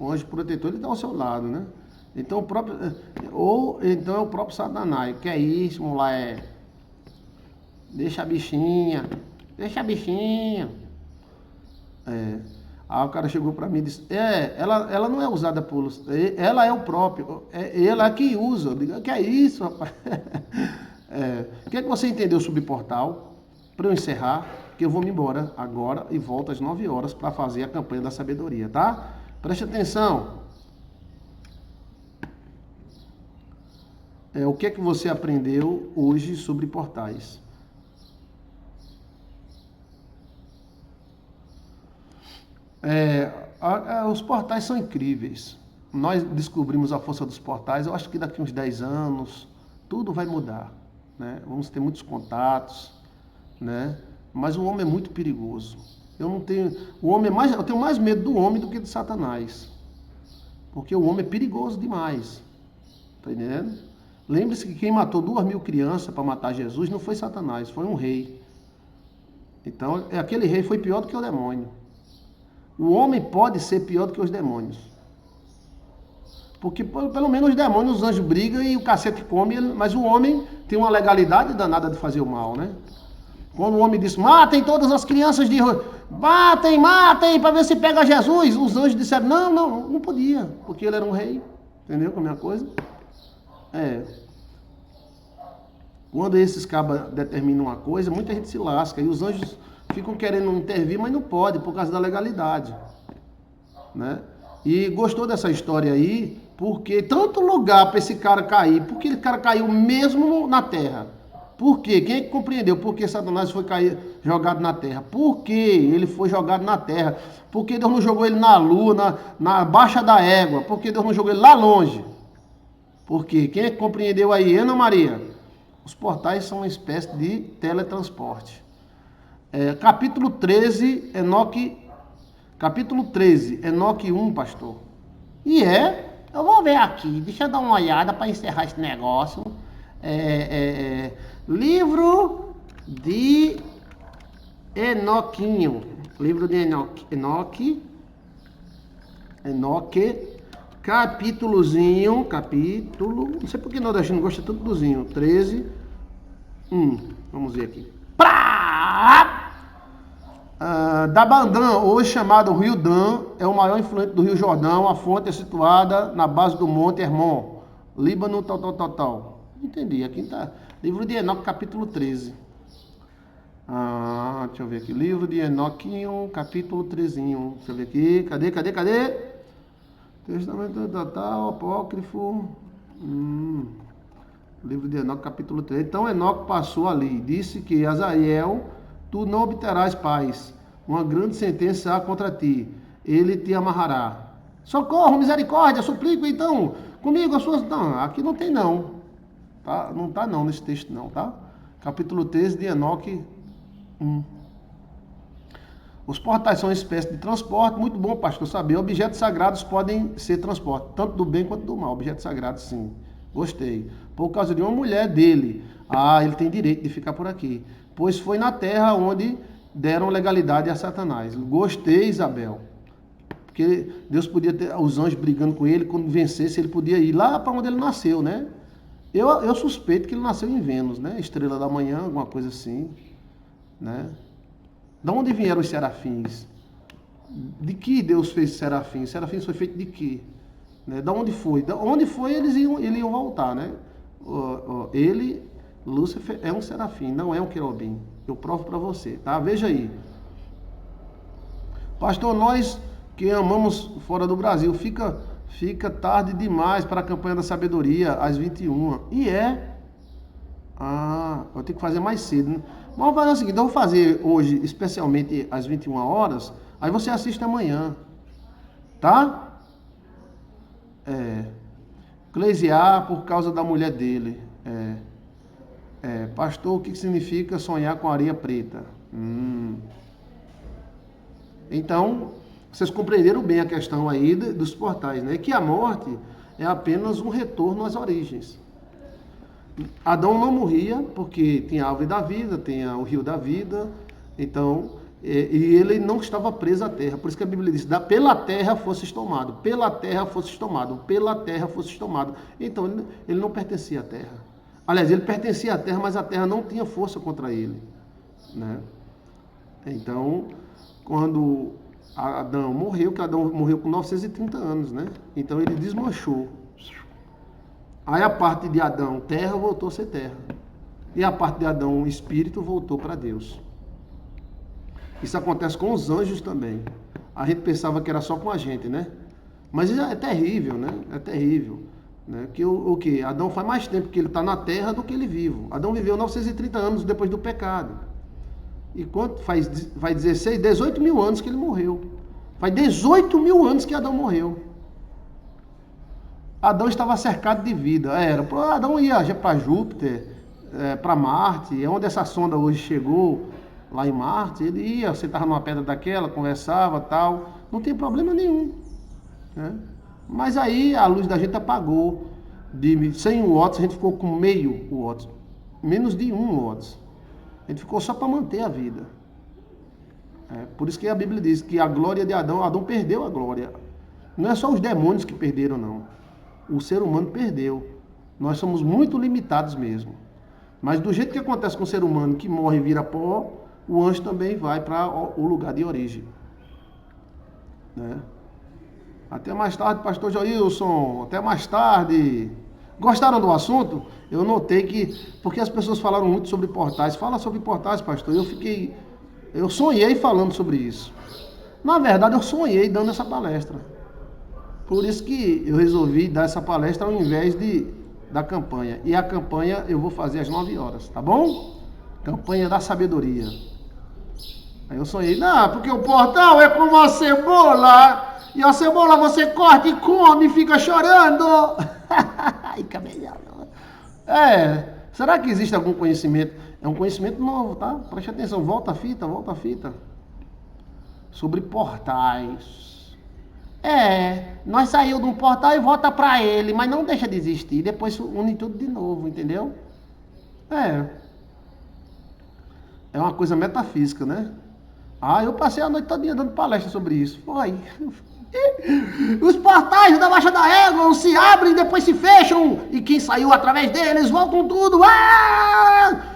O anjo protetor, ele está ao seu lado, né? Então, então é o próprio Satanás. Que é isso, moleque? Deixa a bichinha. Aí o cara chegou para mim e disse, ela não é usada por... Ela é o próprio, ela é que usa. Eu digo, que é isso, rapaz? O que é que você entendeu sobre portal? Para eu encerrar, que eu vou me embora agora e volto às 9 horas para fazer a campanha da sabedoria, tá? Preste atenção. O que é que você aprendeu hoje sobre portais? Os portais são incríveis. Nós descobrimos a força dos portais. Eu acho que daqui uns 10 anos tudo vai mudar, né? Vamos ter muitos contatos, né? Mas o homem é muito perigoso. Eu tenho mais medo do homem do que de Satanás, porque o homem é perigoso demais. Tá entendendo? Lembre-se que quem matou 2.000 crianças para matar Jesus não foi Satanás, foi um rei. Então, aquele rei foi pior do que o demônio. O homem pode ser pior do que os demônios. Porque pelo menos os demônios, os anjos brigam e o cacete come, mas o homem tem uma legalidade danada de fazer o mal, né? Quando o homem disse, matem todas as crianças de rua, matem, para ver se pega Jesus. Os anjos disseram, não podia, porque ele era um rei. Entendeu como é a coisa? Quando esses cabas determinam uma coisa, muita gente se lasca. E os anjos ficam querendo intervir, mas não pode, por causa da legalidade, né? E gostou dessa história aí, porque tanto lugar para esse cara cair, porque esse cara caiu mesmo na terra. Por quê? Quem é que compreendeu por que Satanás foi jogado na terra? Por que ele foi jogado na terra? Por que Deus não jogou ele na lua, na baixa da égua? Por que Deus não jogou ele lá longe? Por quê? Quem é que compreendeu aí? Ana Maria? Os portais são uma espécie de teletransporte. Capítulo 13, Enoque. Capítulo 13, Enoque 1, pastor. Eu vou ver aqui, deixa eu dar uma olhada para encerrar esse negócio. Livro de Enoquinho. Livro de Enoque. Capítulo. Não sei por que nordestino gosta tanto dozinho. 13. Vamos ver aqui. Dabandan, hoje chamado Rio Dan, é o maior influente do Rio Jordão. A fonte é situada na base do Monte Hermon, Líbano, tal. Entendi, aqui está. Livro de Enoque, capítulo 13. Deixa eu ver aqui. Livro de Enoquinho, capítulo 13. Deixa eu ver aqui. Cadê? Testamento tal, apócrifo. Livro de Enoque, capítulo 13. Então Enoque passou ali, disse que Azael, tu não obterás paz. Uma grande sentença há contra ti. Ele te amarrará. Socorro, misericórdia, suplico então. Comigo as suas... Não, aqui não tem não. Tá? Não está não nesse texto não, tá? Capítulo 13 de Enoque 1. Os portais são uma espécie de transporte. Muito bom, pastor, saber. Objetos sagrados podem ser transporte, tanto do bem quanto do mal. Objetos sagrados, sim. Gostei. Por causa de uma mulher dele. Ele tem direito de ficar por aqui. Pois foi na terra onde deram legalidade a Satanás. Gostei, Isabel. Porque Deus podia ter os anjos brigando com ele. Quando vencesse, ele podia ir lá para onde ele nasceu, né? Eu suspeito que ele nasceu em Vênus, né? Estrela da manhã, alguma coisa assim, né? De onde vieram os serafins? De que Deus fez serafins? Serafins foi feito de quê? Né? De onde foi? De onde foi eles iam voltar, né? Lúcifer é um serafim, não é um querubim. Eu provo para você, tá? Veja aí. Pastor, nós que amamos fora do Brasil, fica tarde demais para a campanha da sabedoria, às 21. Eu tenho que fazer mais cedo, né? Vamos fazer o seguinte, eu vou fazer hoje, especialmente às 21 horas, aí você assiste amanhã, tá? Eclesiar por causa da mulher dele. Pastor, o que significa sonhar com areia preta? Então, vocês compreenderam bem a questão aí dos portais, né? Que a morte é apenas um retorno às origens. Adão não morria porque tinha a árvore da vida, tinha o rio da vida, então, e ele não estava preso à terra. Por isso que a Bíblia diz, pela terra fosses tomado, pela terra fosses tomado, pela terra fosses tomado. Então, ele não pertencia à terra. Aliás, ele pertencia à terra, mas a terra não tinha força contra ele, né? Então, quando Adão morreu, que Adão morreu com 930 anos, né? Então ele desmanchou. Aí a parte de Adão, terra, voltou a ser terra. E a parte de Adão, espírito, voltou para Deus. Isso acontece com os anjos também. A gente pensava que era só com a gente, né? Mas isso é terrível, né? É terrível. Né? Que o quê? Adão faz mais tempo que ele está na terra do que ele vivo. Adão viveu 930 anos depois do pecado. E quanto vai 18 mil anos que ele morreu. Faz 18 mil anos que Adão morreu. Adão estava cercado de vida. Adão ia para Júpiter, para Marte, é onde essa sonda hoje chegou, lá em Marte. Ele ia, sentava numa pedra daquela, conversava, tal. Não tem problema nenhum, né? Mas aí a luz da gente apagou. De 100 watts, a gente ficou com meio watts. Menos de 1 watts. A gente ficou só para manter a vida. Por isso que a Bíblia diz que a glória de Adão perdeu a glória. Não é só os demônios que perderam, não. O ser humano perdeu. Nós somos muito limitados mesmo. Mas do jeito que acontece com o ser humano que morre e vira pó, o anjo também vai para o lugar de origem, né? Até mais tarde, pastor Joilson. Até mais tarde. Gostaram do assunto? Eu notei que... Porque as pessoas falaram muito sobre portais. Fala sobre portais, pastor. Eu sonhei falando sobre isso. Na verdade, eu sonhei dando essa palestra. Por isso que eu resolvi dar essa palestra ao invés de da campanha. E a campanha eu vou fazer às 9 horas, tá bom? Campanha da sabedoria. Aí eu sonhei, não, porque o portal é como uma cebola. E a cebola você corta e come e fica chorando. Ai, cabelhão. Será que existe algum conhecimento? É um conhecimento novo, tá? Preste atenção, volta a fita. Sobre portais. Nós saímos de um portal e volta para ele, mas não deixa de existir. Depois une tudo de novo, entendeu? É uma coisa metafísica, né? Eu passei a noite todinha dando palestra sobre isso. Foi. Os portais da Baixa da Égua se abrem, depois se fecham. E quem saiu através deles voltam tudo.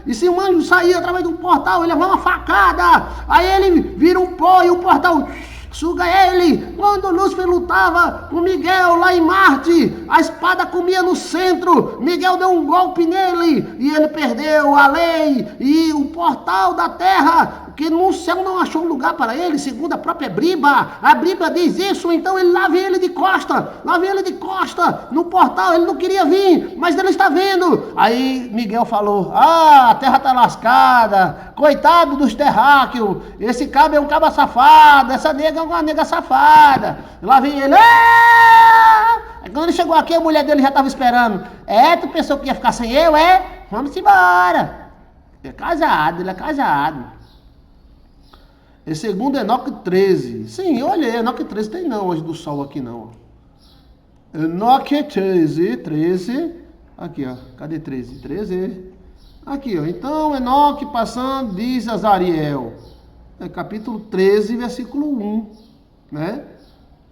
E se um anjo sair através de um portal, ele leva uma facada. Aí ele vira um pó e o portal suga ele. Quando Lúcifer lutava com Miguel lá em Marte, a espada comia no centro. Miguel deu um golpe nele e ele perdeu a lei. E o portal da Terra, que no céu não achou lugar para ele, segundo a própria Bíblia. A Bíblia diz isso, então ele lá vem ele de costa. No portal, ele não queria vir, mas ele está vendo. Aí Miguel falou, a Terra está lascada, coitado dos terráqueos, esse cabo é um cabo safado, essa nega é uma nega safada. Lá vem ele, quando ele chegou aqui, a mulher dele já estava esperando. Tu pensou que ia ficar sem eu, Vamos embora. Ele é casado. É segundo Enoque 13. Sim, olha, Enoque 13 tem não, hoje do sol aqui não. Enoque 13. Aqui, ó. Cadê 13? 13. Aqui, ó. Então, Enoque passando, diz Azariel. Capítulo 13, versículo 1. Né?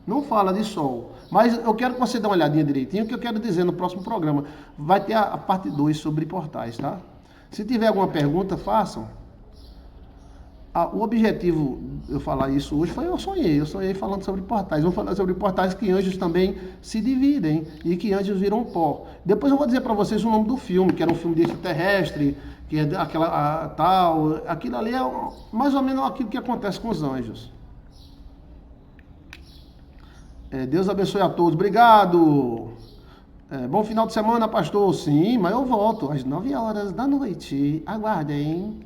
Não fala de sol. Mas eu quero que você dê uma olhadinha direitinho, que eu quero dizer no próximo programa. Vai ter a parte 2 sobre portais, tá? Se tiver alguma pergunta, façam. O objetivo de eu falar isso hoje foi eu sonhei falando sobre portais. Vou falar sobre portais que anjos também se dividem e que anjos viram pó. Depois eu vou dizer para vocês o nome do filme, que era um filme de extraterrestre, que é aquela tal. Aquilo ali é mais ou menos aquilo que acontece com os anjos. Deus abençoe a todos. Obrigado. Bom final de semana, pastor. Sim, mas eu volto às 9 horas da noite. Aguardem.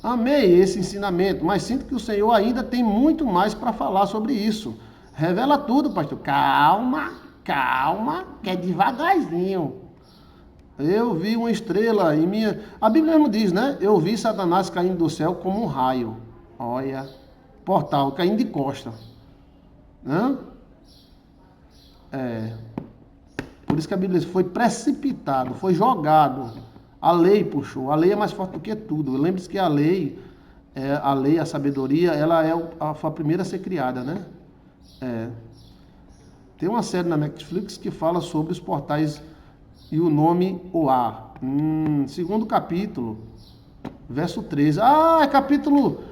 Amei esse ensinamento, mas sinto que o Senhor ainda tem muito mais para falar sobre isso. Revela tudo, pastor. Calma, que é devagarzinho. Eu vi uma estrela em minha... A Bíblia mesmo diz, né? Eu vi Satanás caindo do céu como um raio. Olha, portal, caindo de costa. Por isso que a Bíblia diz, foi precipitado, foi jogado. A lei puxou. A lei é mais forte do que tudo. Lembre-se que a lei, a sabedoria, ela foi a primeira a ser criada, né? Tem uma série na Netflix que fala sobre os portais e o nome Oá. Segundo capítulo, verso 13. É capítulo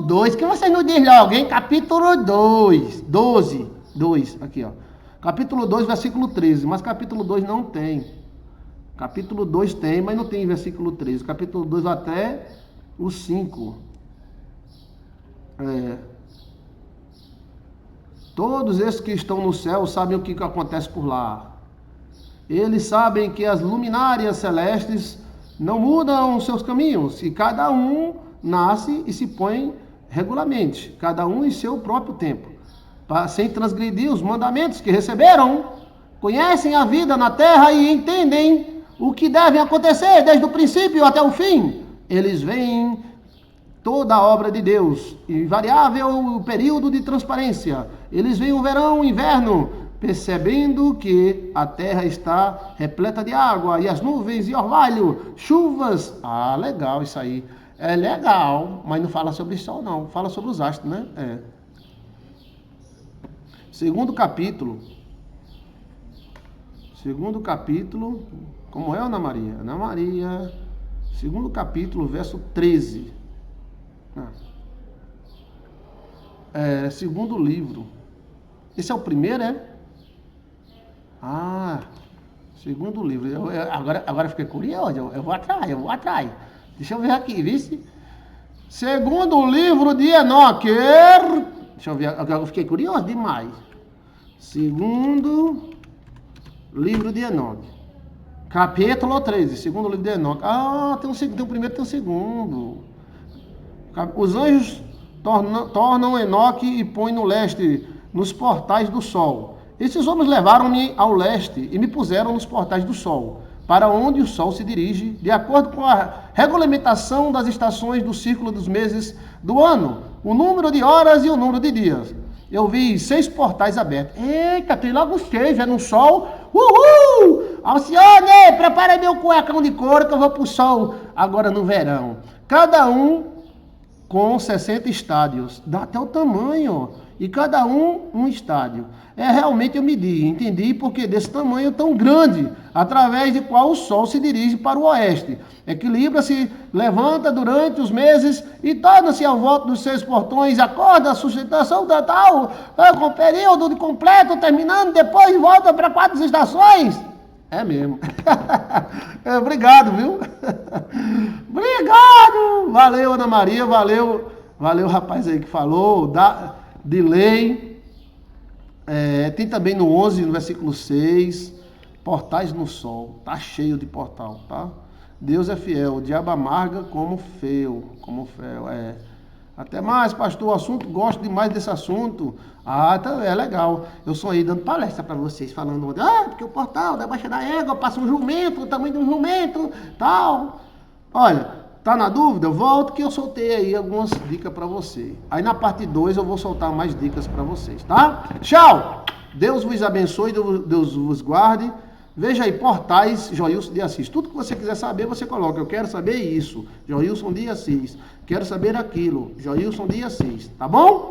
2. Que vocês não dizem logo, hein? Capítulo 2. 2. Aqui, ó. Capítulo 2, versículo 13. Mas capítulo 2 não tem. Capítulo 2 tem, mas não tem versículo 13. Capítulo 2 até o 5. Todos esses que estão no céu sabem o que acontece por lá. Eles sabem que as luminárias celestes não mudam seus caminhos. E cada um nasce e se põe regularmente. Cada um em seu próprio tempo. Sem transgredir os mandamentos que receberam. Conhecem a vida na terra e entendem o que deve acontecer desde o princípio até o fim. Eles veem toda a obra de Deus, invariável o período de transparência. Eles veem o verão, o inverno, percebendo que a terra está repleta de água, e as nuvens e orvalho, chuvas. Legal isso aí. É legal, mas não fala sobre sol não, fala sobre os astros, né? Segundo capítulo, como é, Ana Maria? Ana Maria, segundo capítulo, verso 13. Segundo livro. Esse é o primeiro, segundo livro. Agora fiquei curioso, eu vou atrás. Deixa eu ver aqui, vice. Segundo livro de Enoque. Deixa eu ver, agora eu fiquei curioso demais. Segundo livro de Enoque. Capítulo 13, segundo livro de Enoque. Tem o primeiro e tem o segundo. Os anjos tornam Enoque e põem no leste, nos portais do sol. Esses homens levaram-me ao leste e me puseram nos portais do sol, para onde o sol se dirige, de acordo com a regulamentação das estações do círculo dos meses do ano, o número de horas e o número de dias. Eu vi 6 portais abertos. Eita, tem logo 6, é no sol. Uhul! Alcione, prepara meu cuecão de couro que eu vou pro sol agora no verão. Cada um com 60 estádios. Dá até o tamanho. E cada um estádio. Realmente eu entendi porque desse tamanho tão grande, através de qual o sol se dirige para o oeste. Equilibra-se, levanta durante os meses e torna-se ao volta dos 6 portões, acorda a sustentação da tal, com período de completo, terminando, depois volta para 4 estações. É mesmo. Obrigado, viu? Obrigado! Valeu, Ana Maria, valeu rapaz aí que falou, de lei. Tem também no 11, no versículo 6, portais no sol. Tá cheio de portal, tá? Deus é fiel, o diabo amarga como fel. Até mais, pastor, o assunto, gosto demais desse assunto. Tá, é legal. Eu sou aí dando palestra para vocês, falando, porque o portal da Baixa da Égua passa um jumento, o tamanho de um jumento, tal. Olha, tá na dúvida? Volto que eu soltei aí algumas dicas para você. Aí na parte 2 eu vou soltar mais dicas para vocês, tá? Tchau! Deus vos abençoe, Deus vos guarde. Veja aí, portais Joilson de Assis. Tudo que você quiser saber, você coloca. Eu quero saber isso, Joilson de Assis. Quero saber aquilo, Joilson de Assis. Tá bom?